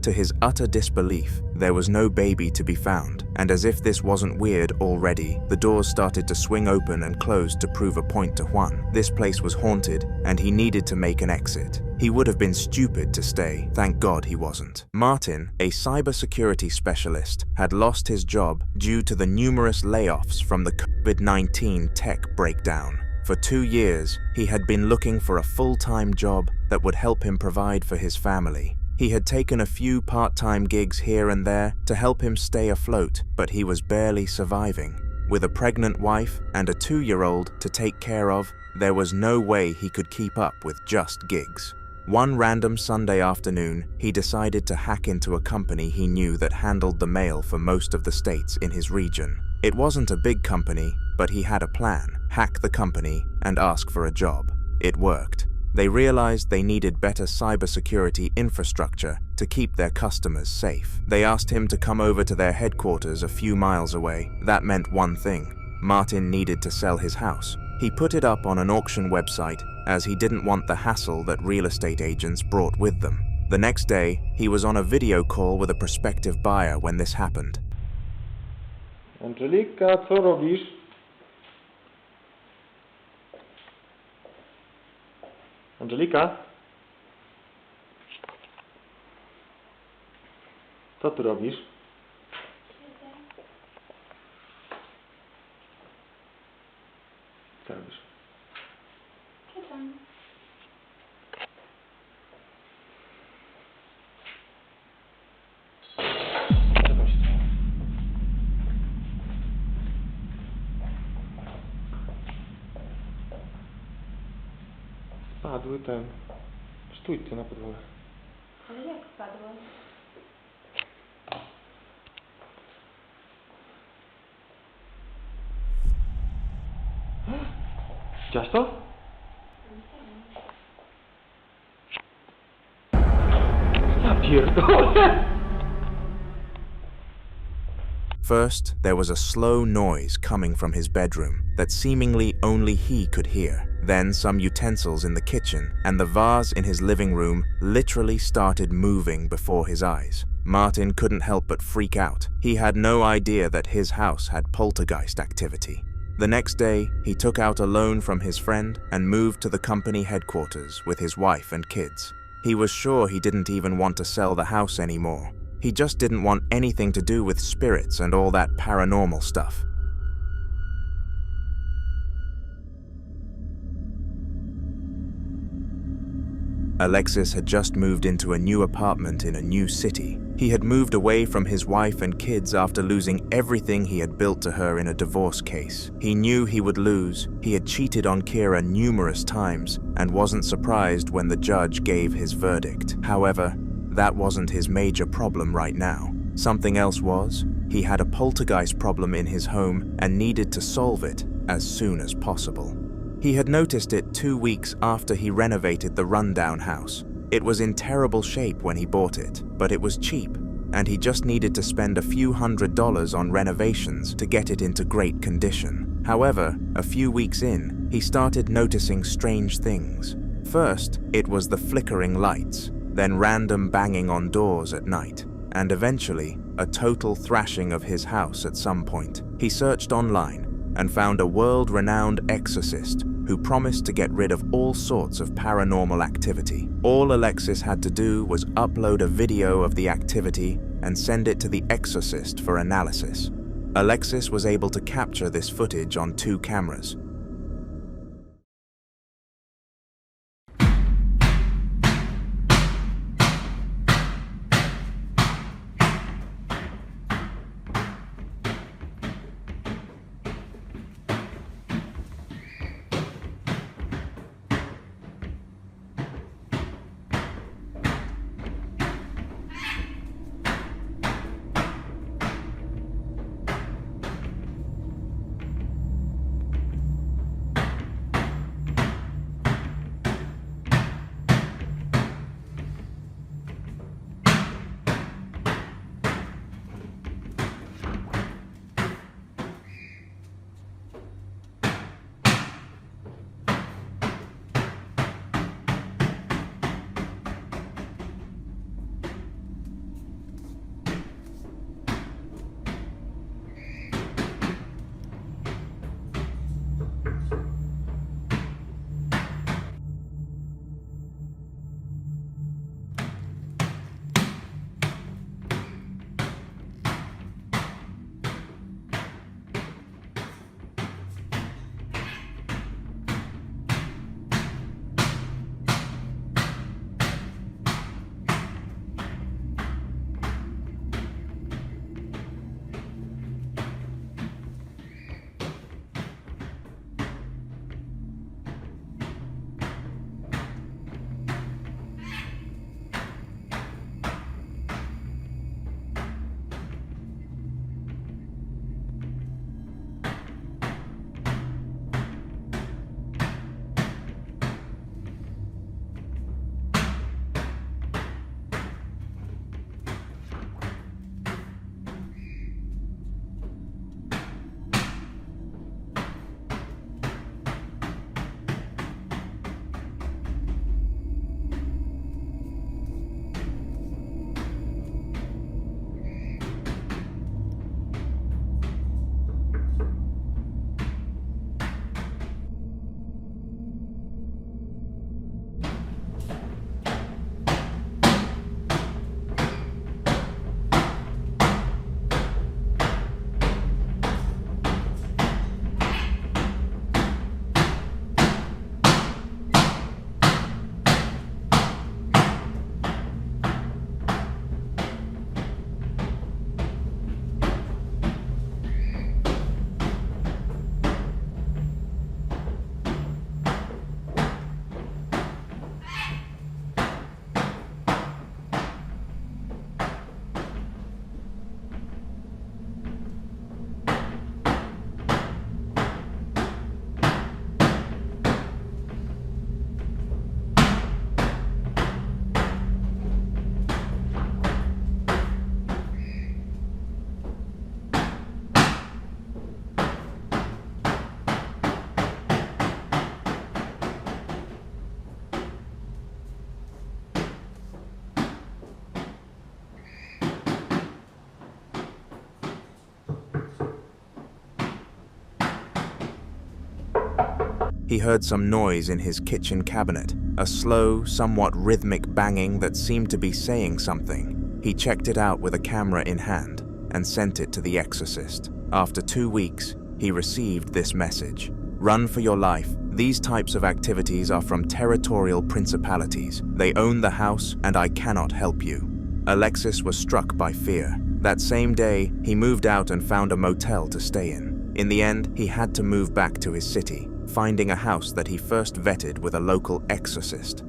Speaker 1: To his utter disbelief, there was no baby to be found, and as if this wasn't weird already, the doors started to swing open and close to prove a point to Juan. This place was haunted, and he needed to make an exit. He would have been stupid to stay, thank God he wasn't. Martin, a cybersecurity specialist, had lost his job due to the numerous layoffs from the COVID-19 tech breakdown. For 2 years, he had been looking for a full-time job that would help him provide for his family. He had taken a few part-time gigs here and there to help him stay afloat, but he was barely surviving. With a pregnant wife and a 2-year-old to take care of, there was no way he could keep up with just gigs. One random Sunday afternoon, he decided to hack into a company he knew that handled the mail for most of the states in his region. It wasn't a big company, but he had a plan: hack the company and ask for a job. It worked. They realized they needed better cybersecurity infrastructure to keep their customers safe. They asked him to come over to their headquarters a few miles away. That meant one thing: Martin needed to sell his house. He put it up on an auction website, as he didn't want the hassle that real estate agents brought with them. The next day, he was on a video call with a prospective buyer when this happened.
Speaker 19: Angelika, co robisz? Angelika? Co tu robisz? Co robisz? Spadły ten... Stój ty na podłogę.
Speaker 16: Ale jak spadło?
Speaker 19: Widziałaś to? Ja pierdolę!
Speaker 1: First, there was a slow noise coming from his bedroom that seemingly only he could hear. Then some utensils in the kitchen and the vase in his living room literally started moving before his eyes. Martin couldn't help but freak out. He had no idea that his house had poltergeist activity. The next day, he took out a loan from his friend and moved to the company headquarters with his wife and kids. He was sure he didn't even want to sell the house anymore. He just didn't want anything to do with spirits and all that paranormal stuff. Alexis had just moved into a new apartment in a new city. He had moved away from his wife and kids after losing everything he had built to her in a divorce case. He knew he would lose. He had cheated on Kira numerous times and wasn't surprised when the judge gave his verdict. However, that wasn't his major problem right now. Something else was. He had a poltergeist problem in his home and needed to solve it as soon as possible. He had noticed it 2 weeks after he renovated the rundown house. It was in terrible shape when he bought it, but it was cheap, and he just needed to spend a few $100s on renovations to get it into great condition. However, a few weeks in, he started noticing strange things. First, it was the flickering lights, then random banging on doors at night, and eventually, a total thrashing of his house at some point. He searched online and found a world-renowned exorcist who promised to get rid of all sorts of paranormal activity. All Alexis had to do was upload a video of the activity and send it to the exorcist for analysis. Alexis was able to capture this footage on 2 cameras. he heard some noise in his kitchen cabinet, a slow, somewhat rhythmic banging that seemed to be saying something. He checked it out with a camera in hand and sent it to the exorcist. After 2 weeks, he received this message. Run for your life. These types of activities are from territorial principalities. They own the house and I cannot help you. Alexis was struck by fear. That same day, he moved out and found a motel to stay in. In the end, he had to move back to his city, finding a house that he first vetted with a local exorcist.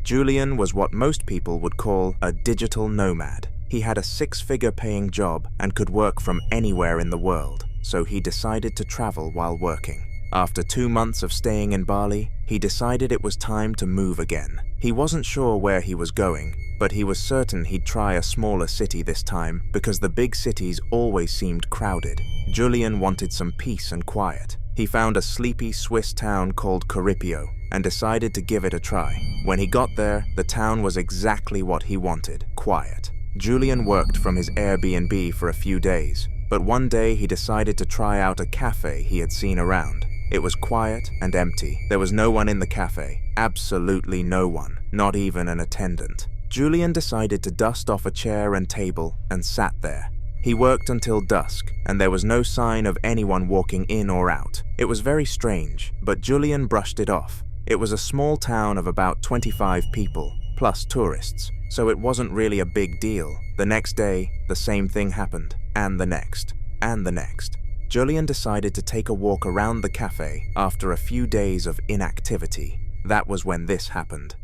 Speaker 1: Julian was what most people would call a digital nomad. He had a 6-figure paying job and could work from anywhere in the world, so he decided to travel while working. After 2 months of staying in Bali, he decided it was time to move again. He wasn't sure where he was going, but he was certain he'd try a smaller city this time because the big cities always seemed crowded. Julian wanted some peace and quiet. He found a sleepy Swiss town called Corripio and decided to give it a try. When he got there, the town was exactly what he wanted, quiet. Julian worked from his Airbnb for a few days, but one day he decided to try out a cafe he had seen around. It was quiet and empty. There was no one in the cafe, absolutely no one, not even an attendant. Julian decided to dust off a chair and table and sat there. He worked until dusk, and there was no sign of anyone walking in or out. It was very strange, but Julian brushed it off. It was a small town of about 25 people, plus tourists, so it wasn't really a big deal. The next day, the same thing happened, and the next, and the next. Julian decided to take a walk around the cafe after a few days of inactivity. That was when this happened.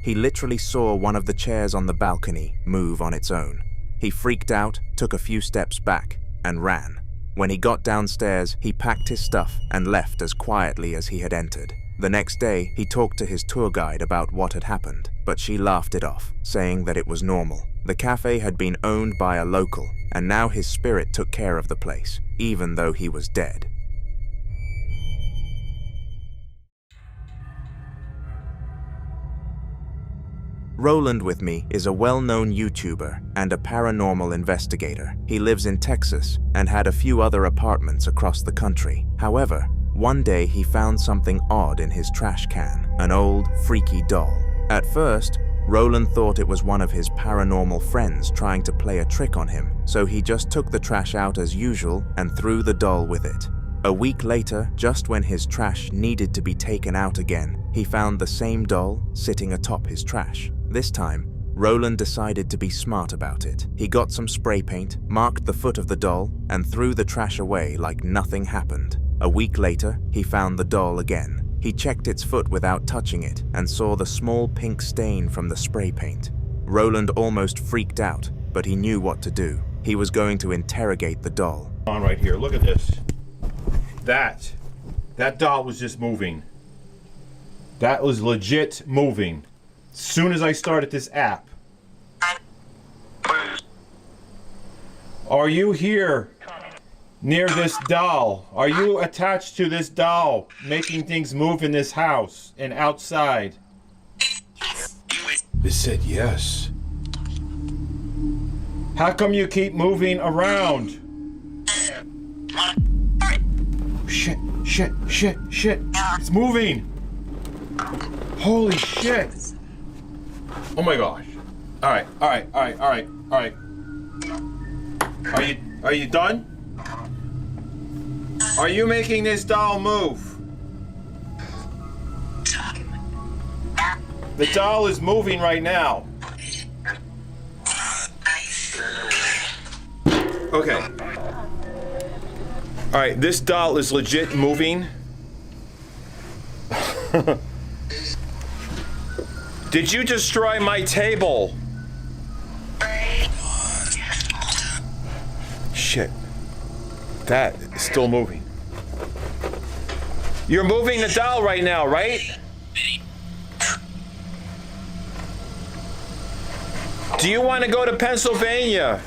Speaker 1: He literally saw one of the chairs on the balcony move on its own. He freaked out, took a few steps back, and ran. When he got downstairs, he packed his stuff and left as quietly as he had entered. The next day, he talked to his tour guide about what had happened, but she laughed it off, saying that it was normal. The cafe had been owned by a local, and now his spirit took care of the place, even though he was dead. Roland with me is a well-known YouTuber and a paranormal investigator. He lives in Texas and had a few other apartments across the country. However, one day he found something odd in his trash can, an old, freaky doll. At first, Roland thought it was one of his paranormal friends trying to play a trick on him, so he just took the trash out as usual and threw the doll with it. A week later, just when his trash needed to be taken out again, he found the same doll sitting atop his trash. This time, Roland decided to be smart about it. He got some spray paint, marked the foot of the doll, and threw the trash away like nothing happened. A week later, he found the doll again. He checked its foot without touching it and saw the small pink stain from the spray paint. Roland almost freaked out, but he knew what to do. He was going to interrogate the doll.
Speaker 20: On right here, look at this. That doll was just moving. That was legit moving. As soon as I started this app. Are you here near this doll? Are you attached to this doll, making things move in this house and outside? It said yes. How come you keep moving around? Shit. It's moving. Holy shit. Oh my gosh. All right. Are you done? Are you making this doll move? The doll is moving right now. Okay. All right, this doll is legit moving. Did you destroy my table? Shit. That is still moving. You're moving the doll right now, right? Do you want to go to Pennsylvania?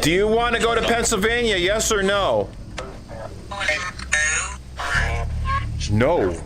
Speaker 20: Do you want to go to Pennsylvania, yes or no? No.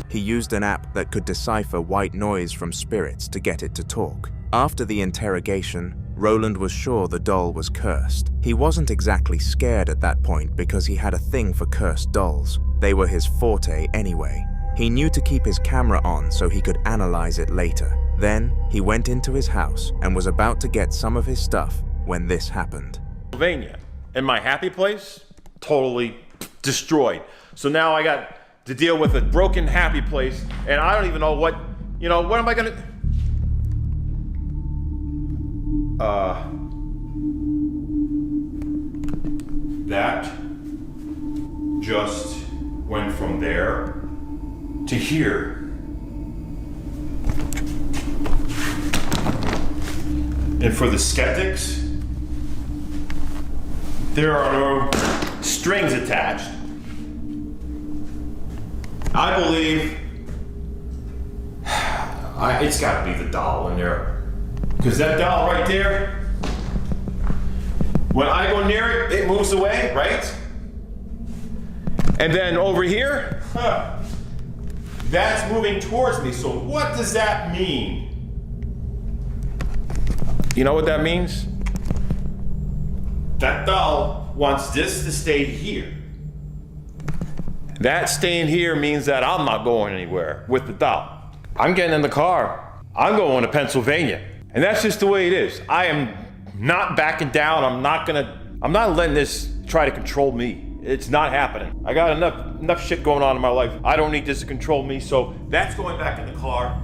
Speaker 1: He used an app that could decipher white noise from spirits to get it to talk. After the interrogation, Roland was sure the doll was cursed. He wasn't exactly scared at that point because he had a thing for cursed dolls. They were his forte anyway. He knew to keep his camera on so he could analyze it later. Then, he went into his house and was about to get some of his stuff when this happened.
Speaker 20: Pennsylvania. And my happy place? Totally destroyed. So now I got to deal with a broken happy place, and I don't even know what, what am I gonna... That just went from there to here. And for the skeptics, there are no strings attached. I believe it's got to be the doll in there. Because that doll right there, when I go near it, it moves away, right? And then over here, that's moving towards me. So what does that mean? You know what that means? That doll wants this to stay here. That staying here means that I'm not going anywhere with the doll. I'm getting in the car. I'm going to Pennsylvania. And that's just the way it is. I am not backing down. I'm not letting this try to control me. It's not happening. I got enough shit going on in my life. I don't need this to control me, so that's going back in the car.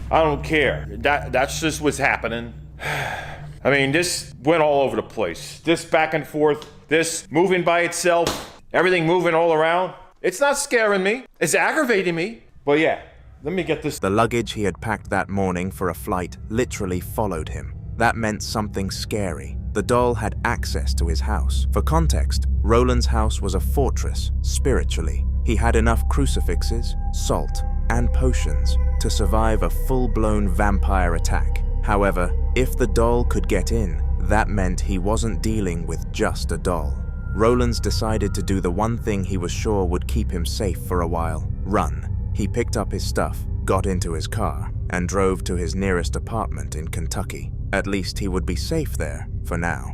Speaker 20: I don't care. That's just what's happening. I mean, this went all over the place. This back and forth, this moving by itself, everything moving all around. It's not scaring me. It's aggravating me. But yeah, let me get this.
Speaker 1: The luggage he had packed that morning for a flight literally followed him. That meant something scary. The doll had access to his house. For context, Roland's house was a fortress, spiritually. He had enough crucifixes, salt, and potions to survive a full-blown vampire attack. However, if the doll could get in, that meant he wasn't dealing with just a doll. Roland's decided to do the one thing he was sure would keep him safe for a while: run. He picked up his stuff, got into his car, and drove to his nearest apartment in Kentucky. At least he would be safe there for now.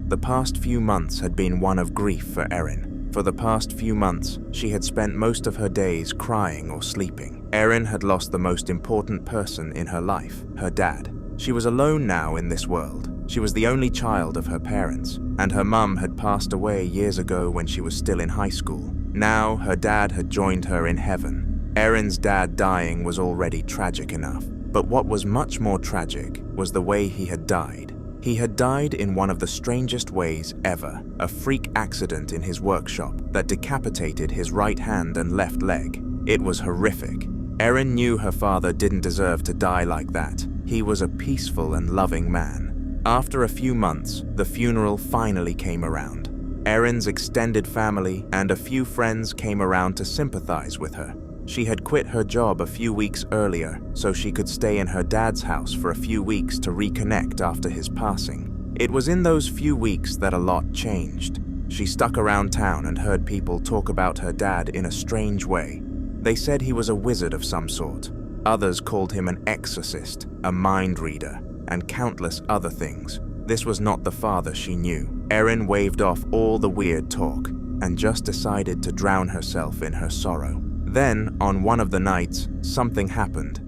Speaker 1: The past few months had been one of grief for Erin. For the past few months, she had spent most of her days crying or sleeping. Erin had lost the most important person in her life, her dad. She was alone now in this world. She was the only child of her parents, and her mum had passed away years ago when she was still in high school. Now, her dad had joined her in heaven. Erin's dad dying was already tragic enough, but what was much more tragic was the way he had died. He had died in one of the strangest ways ever, a freak accident in his workshop that decapitated his right hand and left leg. It was horrific. Erin knew her father didn't deserve to die like that. He was a peaceful and loving man. After a few months, the funeral finally came around. Erin's extended family and a few friends came around to sympathize with her. She had quit her job a few weeks earlier so she could stay in her dad's house for a few weeks to reconnect after his passing. It was in those few weeks that a lot changed. She stuck around town and heard people talk about her dad in a strange way. They said he was a wizard of some sort. Others called him an exorcist, a mind reader, and countless other things. This was not the father she knew. Erin waved off all the weird talk and just decided to drown herself in her sorrow. Then, on one of the nights, something happened.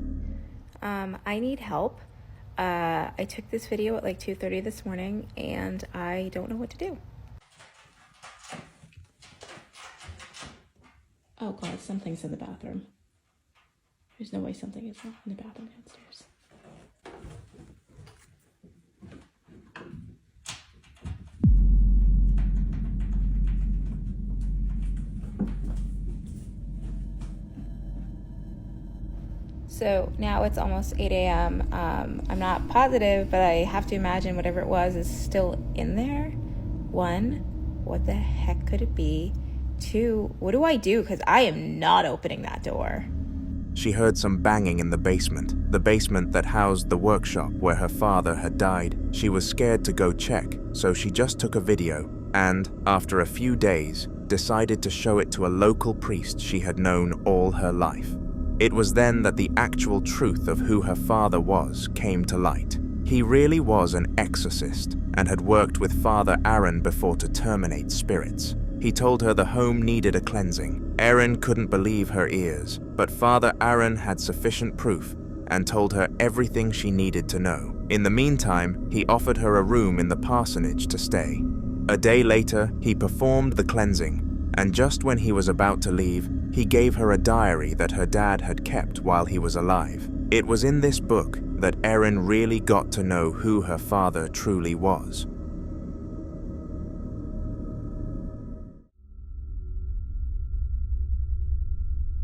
Speaker 16: I need help. I took this video at like 2:30 this morning and I don't know what to do.
Speaker 4: Oh god, something's in the bathroom. There's no way something is not in the bathroom downstairs.
Speaker 16: So now it's almost 8 a.m. I'm not positive, but I have to imagine whatever it was is still in there. 1, what the heck could it be? 2, what do I do? Because I am not opening that door.
Speaker 1: She heard some banging in the basement that housed the workshop where her father had died. She was scared to go check, so she just took a video and, after a few days, decided to show it to a local priest she had known all her life. It was then that the actual truth of who her father was came to light. He really was an exorcist and had worked with Father Aaron before to terminate spirits. He told her the home needed a cleansing. Erin couldn't believe her ears, but Father Aaron had sufficient proof and told her everything she needed to know. In the meantime, he offered her a room in the parsonage to stay. A day later, he performed the cleansing, and just when he was about to leave, he gave her a diary that her dad had kept while he was alive. It was in this book that Erin really got to know who her father truly was.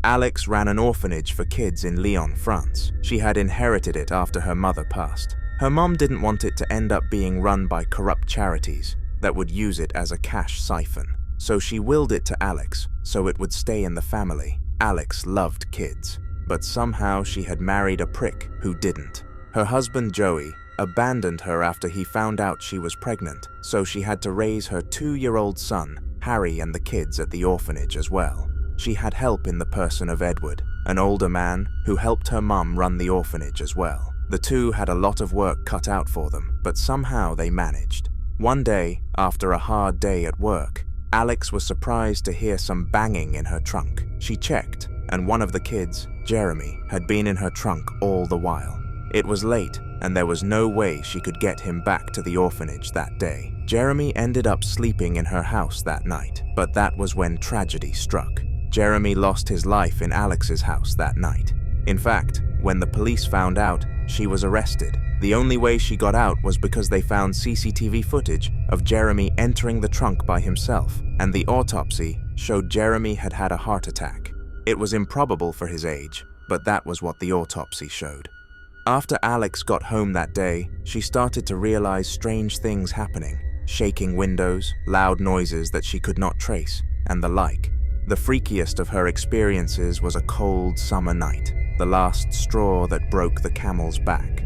Speaker 1: Alex ran an orphanage for kids in Lyon, France. She had inherited it after her mother passed. Her mom didn't want it to end up being run by corrupt charities that would use it as a cash siphon. So she willed it to Alex so it would stay in the family. Alex loved kids, but somehow she had married a prick who didn't. Her husband Joey abandoned her after he found out she was pregnant, so she had to raise her 2-year-old son, Harry, and the kids at the orphanage as well. She had help in the person of Edward, an older man who helped her mum run the orphanage as well. The two had a lot of work cut out for them, but somehow they managed. One day, after a hard day at work, Alex was surprised to hear some banging in her trunk. She checked, and one of the kids, Jeremy, had been in her trunk all the while. It was late, and there was no way she could get him back to the orphanage that day. Jeremy ended up sleeping in her house that night, but that was when tragedy struck. Jeremy lost his life in Alex's house that night. In fact, when the police found out, she was arrested. The only way she got out was because they found CCTV footage of Jeremy entering the trunk by himself, and the autopsy showed Jeremy had had a heart attack. It was improbable for his age, but that was what the autopsy showed. After Alex got home that day, she started to realize strange things happening. Shaking windows, loud noises that she could not trace, and the like. The freakiest of her experiences was a cold summer night, the last straw that broke the camel's back.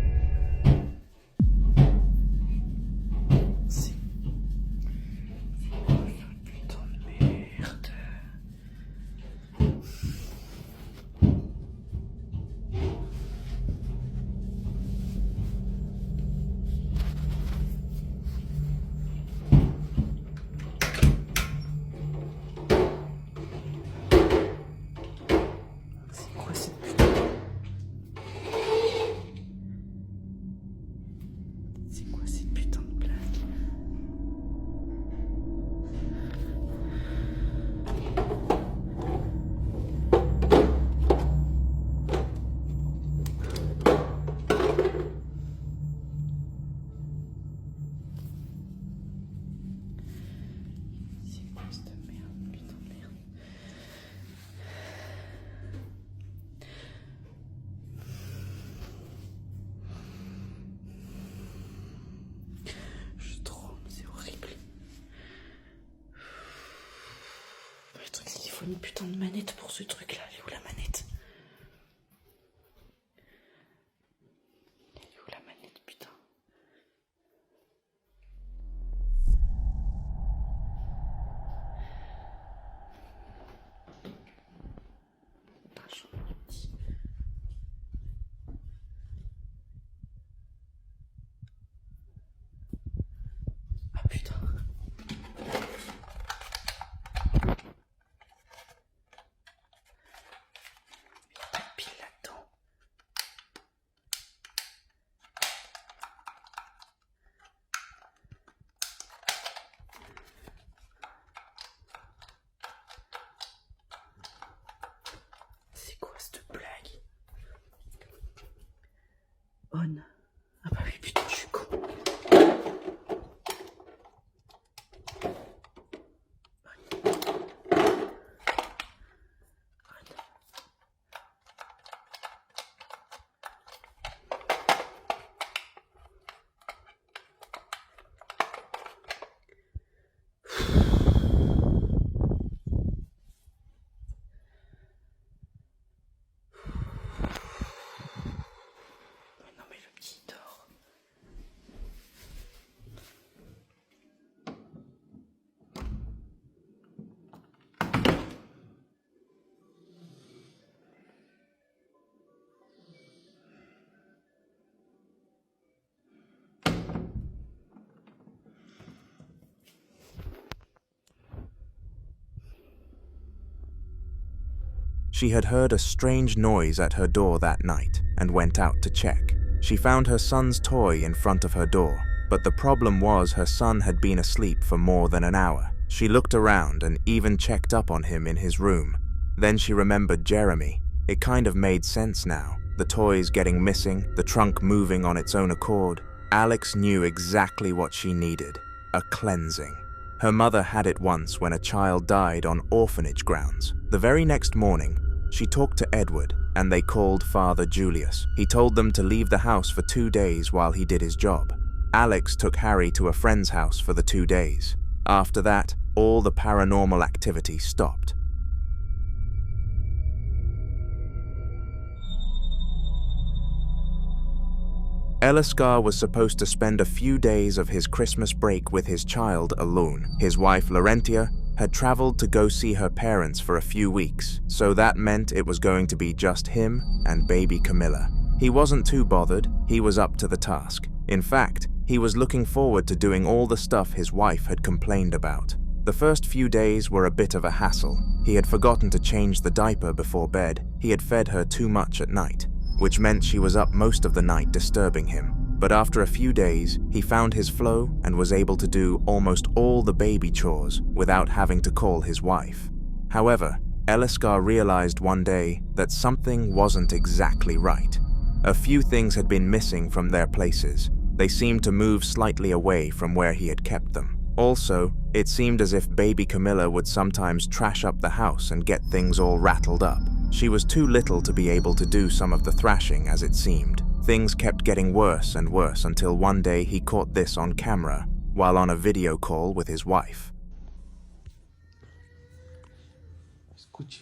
Speaker 4: Il faut une putain de manette pour ce truc-là. Elle est où la manette? Elle est où la manette, putain? Ah putain.
Speaker 1: She had heard a strange noise at her door that night and went out to check. She found her son's toy in front of her door, but the problem was her son had been asleep for more than an hour. She looked around and even checked up on him in his room. Then she remembered Jeremy. It kind of made sense now. The toys getting missing, the trunk moving on its own accord. Alex knew exactly what she needed: a cleansing. Her mother had it once when a child died on orphanage grounds. The very next morning, she talked to Edward, and they called Father Julius. He told them to leave the house for 2 days while he did his job. Alex took Harry to a friend's house for the 2 days. After that, all the paranormal activity stopped. Eliscar was supposed to spend a few days of his Christmas break with his child alone. His wife, Laurentia, had traveled to go see her parents for a few weeks, so that meant it was going to be just him and baby Camilla. He wasn't too bothered. He was up to the task. In fact, he was looking forward to doing all the stuff his wife had complained about. The first few days were a bit of a hassle. He had forgotten to change the diaper before bed. He had fed her too much at night, which meant she was up most of the night disturbing him. But after a few days, he found his flow and was able to do almost all the baby chores without having to call his wife. However, Eliscar realized one day that something wasn't exactly right. A few things had been missing from their places. They seemed to move slightly away from where he had kept them. Also, it seemed as if baby Camilla would sometimes trash up the house and get things all rattled up. She was too little to be able to do some of the thrashing, as it seemed. Things kept getting worse and worse until one day he caught this on camera while on a video call with his wife.
Speaker 3: Escuche.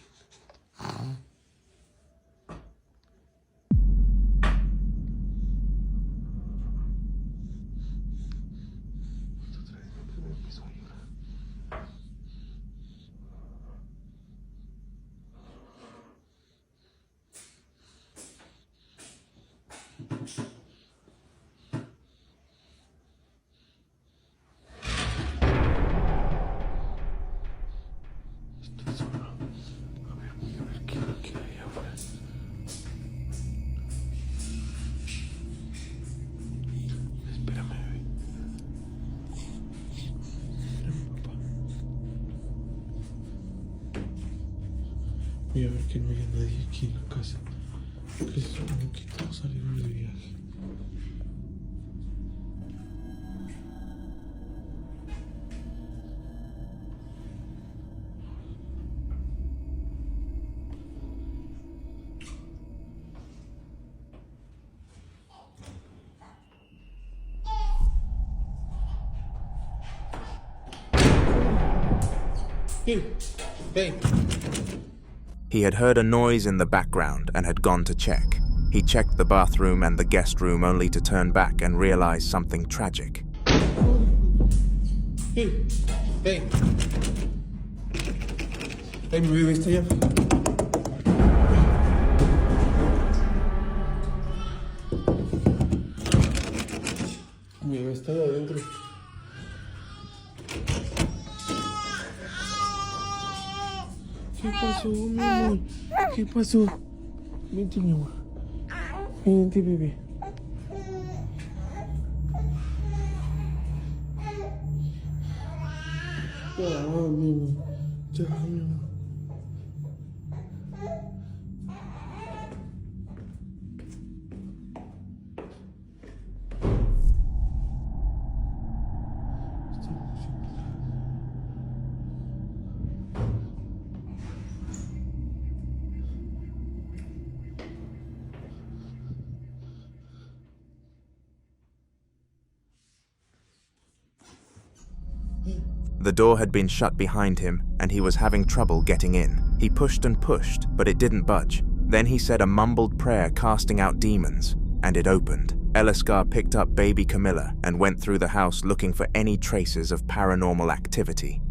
Speaker 3: Voy a ver que no haya nadie aquí en la casa. Que se supone que todos salieron de viaje. Hey.
Speaker 1: He had heard a noise in the background and had gone to check. He checked the bathroom and the guest room only to turn back and realize something tragic.
Speaker 3: Hey. Hey, mi bebé está allá. Mi bebé está allá adentro. ¿Qué pasó, mi amor? ¿Qué pasó? Vente, mi amor. Vente, bebé. Ya, mi amor. Ya, mi amor.
Speaker 1: The door had been shut behind him, and he was having trouble getting in. He pushed and pushed, but it didn't budge. Then he said a mumbled prayer casting out demons, and it opened. Eliscar picked up baby Camilla and went through the house looking for any traces of paranormal activity.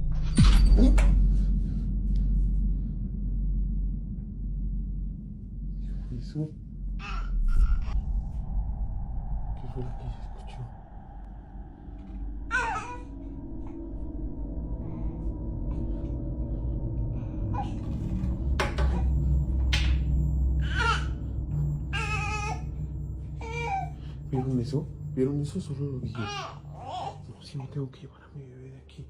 Speaker 9: ¿Vieron eso? ¿Vieron eso? Solo lo vi. No, sí me tengo que llevar a mi bebé de aquí.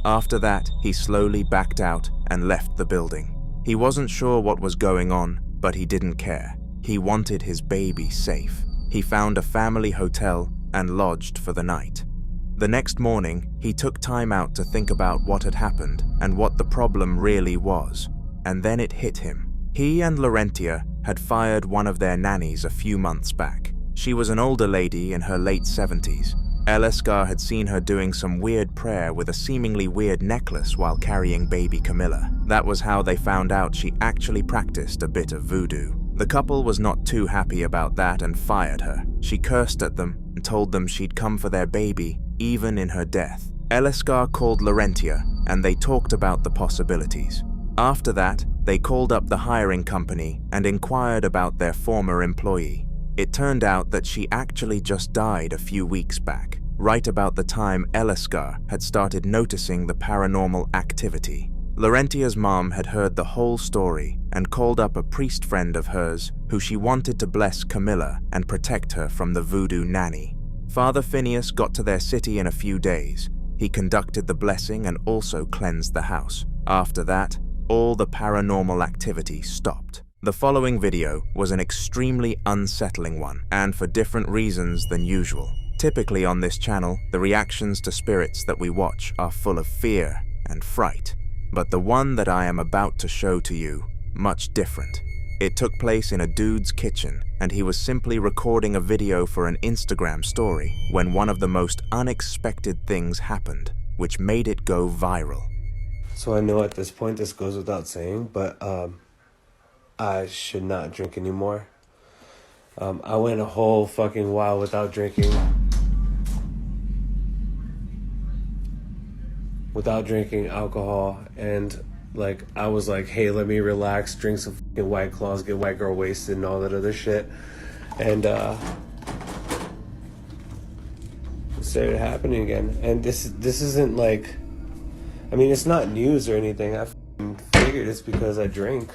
Speaker 1: After that, he slowly backed out and left the building. He wasn't sure what was going on, but he didn't care. He wanted his baby safe. He found a family hotel and lodged for the night. The next morning, he took time out to think about what had happened and what the problem really was. And then it hit him. He and Laurentia had fired one of their nannies a few months back. She was an older lady in her late 70s. Elescar had seen her doing some weird prayer with a seemingly weird necklace while carrying baby Camilla. That was how they found out she actually practiced a bit of voodoo. The couple was not too happy about that and fired her. She cursed at them and told them she'd come for their baby, even in her death. Elescar called Laurentia, and they talked about the possibilities. After that, they called up the hiring company and inquired about their former employee. It turned out that she actually just died a few weeks back, right about the time Elescar had started noticing the paranormal activity. Laurentia's mom had heard the whole story and called up a priest friend of hers who she wanted to bless Camilla and protect her from the voodoo nanny. Father Phineas got to their city in a few days. He conducted the blessing and also cleansed the house. After that, all the paranormal activity stopped. The following video was an extremely unsettling one, and for different reasons than usual. Typically on this channel, the reactions to spirits that we watch are full of fear and fright. But the one that I am about to show to you, much different. It took place in a dude's kitchen, and he was simply recording a video for an Instagram story when one of the most unexpected things happened, which made it go viral.
Speaker 9: So I know at this point this goes without saying, but I should not drink anymore. I went a whole fucking while without drinking. Without drinking alcohol, and like I was like, hey, let me relax, drink some fucking White Claws, get white girl wasted and all that other shit. And it started happening again. And this isn't like, I mean, it's not news or anything. I figured it's because I drink.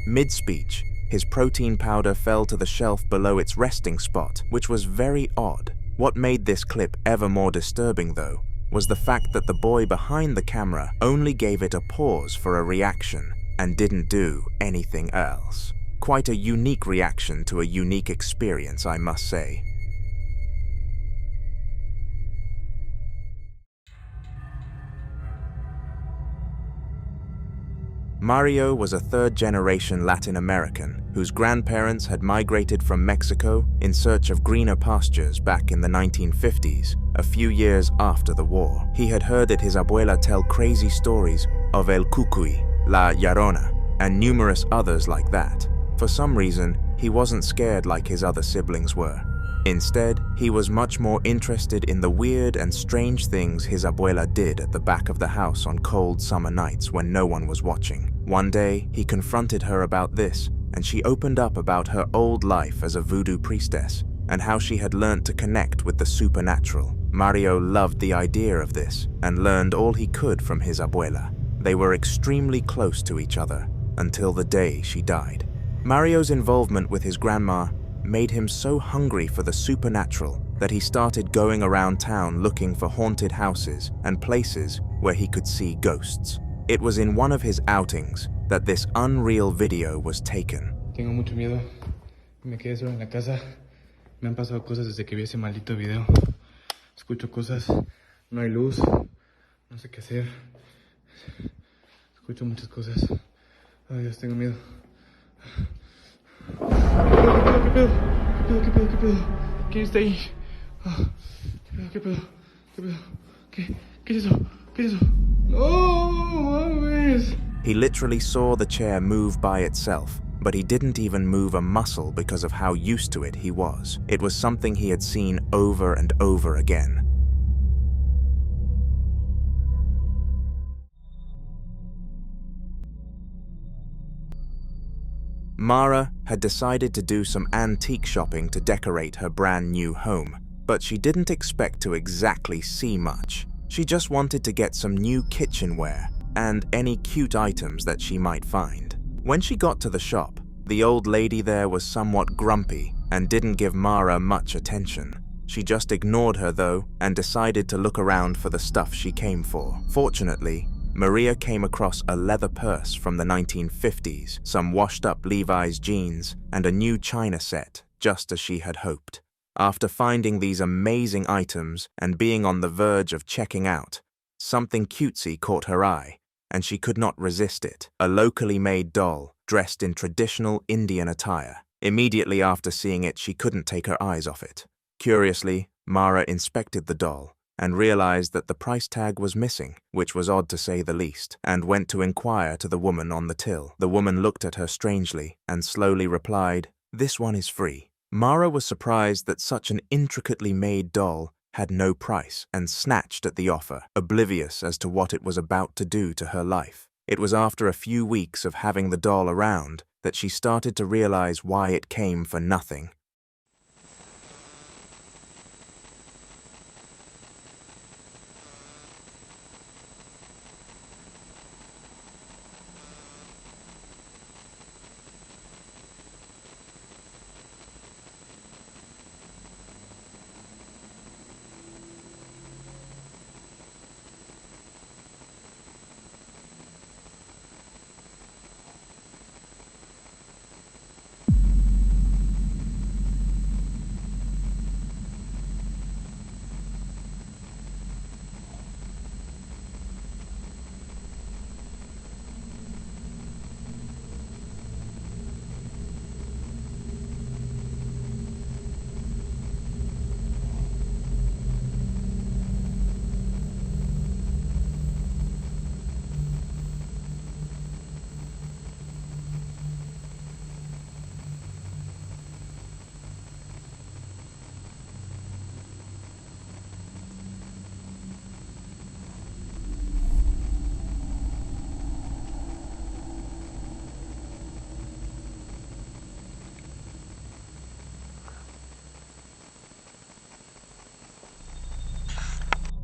Speaker 1: Mid-speech, his protein powder fell to the shelf below its resting spot, which was very odd. What made this clip ever more disturbing, though, was the fact that the boy behind the camera only gave it a pause for a reaction and didn't do anything else. Quite a unique reaction to a unique experience, I must say. Mario was a third-generation Latin American whose grandparents had migrated from Mexico in search of greener pastures back in the 1950s, a few years after the war. He had heard that his abuela tell crazy stories of El Cucuy, La Llorona, and numerous others like that. For some reason, he wasn't scared like his other siblings were. Instead, he was much more interested in the weird and strange things his abuela did at the back of the house on cold summer nights when no one was watching. One day, he confronted her about this, and she opened up about her old life as a voodoo priestess and how she had learned to connect with the supernatural. Mario loved the idea of this and learned all he could from his abuela. They were extremely close to each other until the day she died. Mario's involvement with his grandma made him so hungry for the supernatural that he started going around town looking for haunted houses and places where he could see ghosts. It was in one of his outings that this unreal video was taken.
Speaker 10: Tengo mucho miedo. Me quedé solo en la casa. Me han pasado cosas desde que vi ese maldito video. Escucho cosas. No hay luz. No sé qué hacer. Escucho muchas cosas. Ay, Dios, tengo miedo. ¿Qué pedo? ¿Qué pedo? ¿Qué pedo? ¿Quién está ahí? ¿Qué pedo? ¿Qué pedo? ¿Qué es eso? ¿Qué es eso? ¡No mames!
Speaker 1: He literally saw the chair move by itself, but he didn't even move a muscle because of how used to it he was. It was something he had seen over and over again. Mara had decided to do some antique shopping to decorate her brand new home, but she didn't expect to exactly see much. She just wanted to get some new kitchenware and any cute items that she might find. When she got to the shop, the old lady there was somewhat grumpy and didn't give Mara much attention. She just ignored her though and decided to look around for the stuff she came for. Fortunately, Maria came across a leather purse from the 1950s, some washed-up Levi's jeans, and a new china set, just as she had hoped. After finding these amazing items and being on the verge of checking out, something cutesy caught her eye, and she could not resist it. A locally made doll, dressed in traditional Indian attire. Immediately after seeing it, she couldn't take her eyes off it. Curiously, Mara inspected the doll and realized that the price tag was missing, which was odd to say the least, and went to inquire to the woman on the till. The woman looked at her strangely and slowly replied, "This one is free." Mara was surprised that such an intricately made doll had no price and snatched at the offer, oblivious as to what it was about to do to her life. It was after a few weeks of having the doll around that she started to realize why it came for nothing.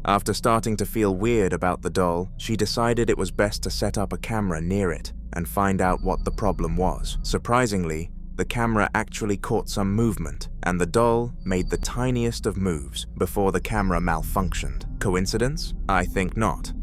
Speaker 1: After starting to feel weird about the doll, she decided it was best to set up a camera near it and find out what the problem was. Surprisingly, the camera actually caught some movement, and the doll made the tiniest of moves before the camera malfunctioned. Coincidence? I think not.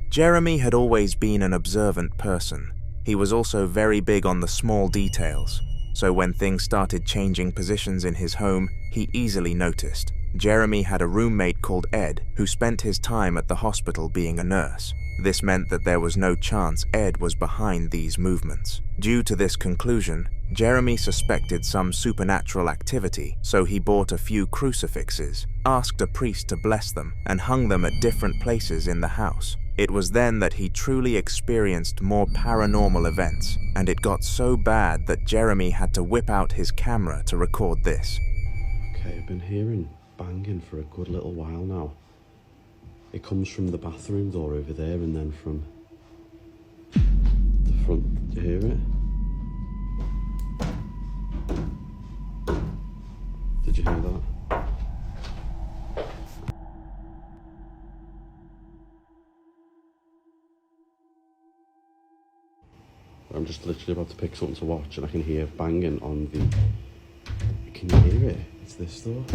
Speaker 1: Jeremy had always been an observant person. He was also very big on the small details, so when things started changing positions in his home, he easily noticed. Jeremy had a roommate called Ed who spent his time at the hospital being a nurse. This meant that there was no chance Ed was behind these movements. Due to this conclusion, Jeremy suspected some supernatural activity, so he bought a few crucifixes, asked a priest to bless them, and hung them at different places in the house. It was then that he truly experienced more paranormal events, and it got so bad that Jeremy had to whip out his camera to record this.
Speaker 11: Okay, I've been hearing banging for a good little while now. It comes from the bathroom door over there and then from the front. Do you hear it? Did you hear that? I'm just literally about to pick something to watch and I can hear banging on the... Can you hear it? It's this door.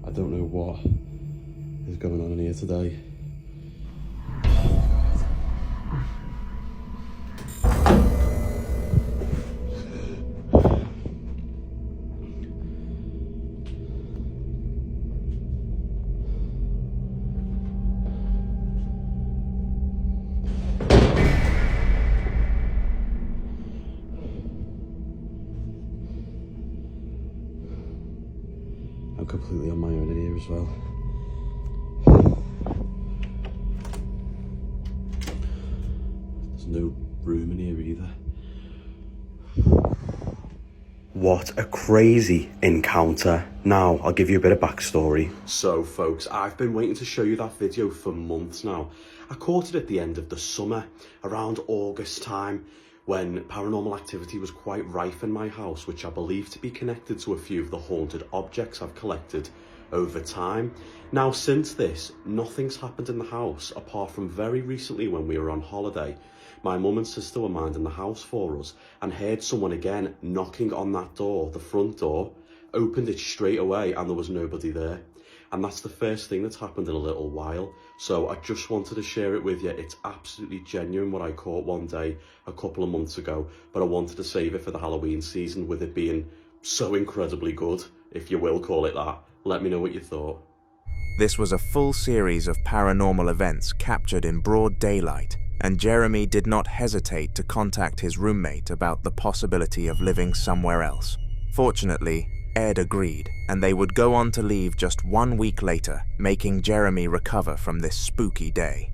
Speaker 11: I don't know what is going on in here today. I'm completely on my own in here as well. There's no room in here either.
Speaker 12: What a crazy encounter. Now, I'll give you a bit of backstory. So, folks, I've been waiting to show you that video for months now. I caught it at the end of the summer, around August time, when paranormal activity was quite rife in my house, which I believe to be connected to a few of the haunted objects I've collected over time. Now, since this, nothing's happened in the house, apart from very recently when we were on holiday. My mum and sister were minding the house for us and heard someone again knocking on that door, the front door, opened it straight away and there was nobody there. And that's the first thing that's happened in a little while. So I just wanted to share it with you. It's absolutely genuine what I caught one day a couple of months ago, but I wanted to save it for the Halloween season with it being so incredibly good, if you will call it that. Let me know what you thought.
Speaker 1: This was a full series of paranormal events captured in broad daylight, and Jeremy did not hesitate to contact his roommate about the possibility of living somewhere else. Fortunately, Ed agreed, and they would go on to leave just 1 week later, making Jeremy recover from this spooky day.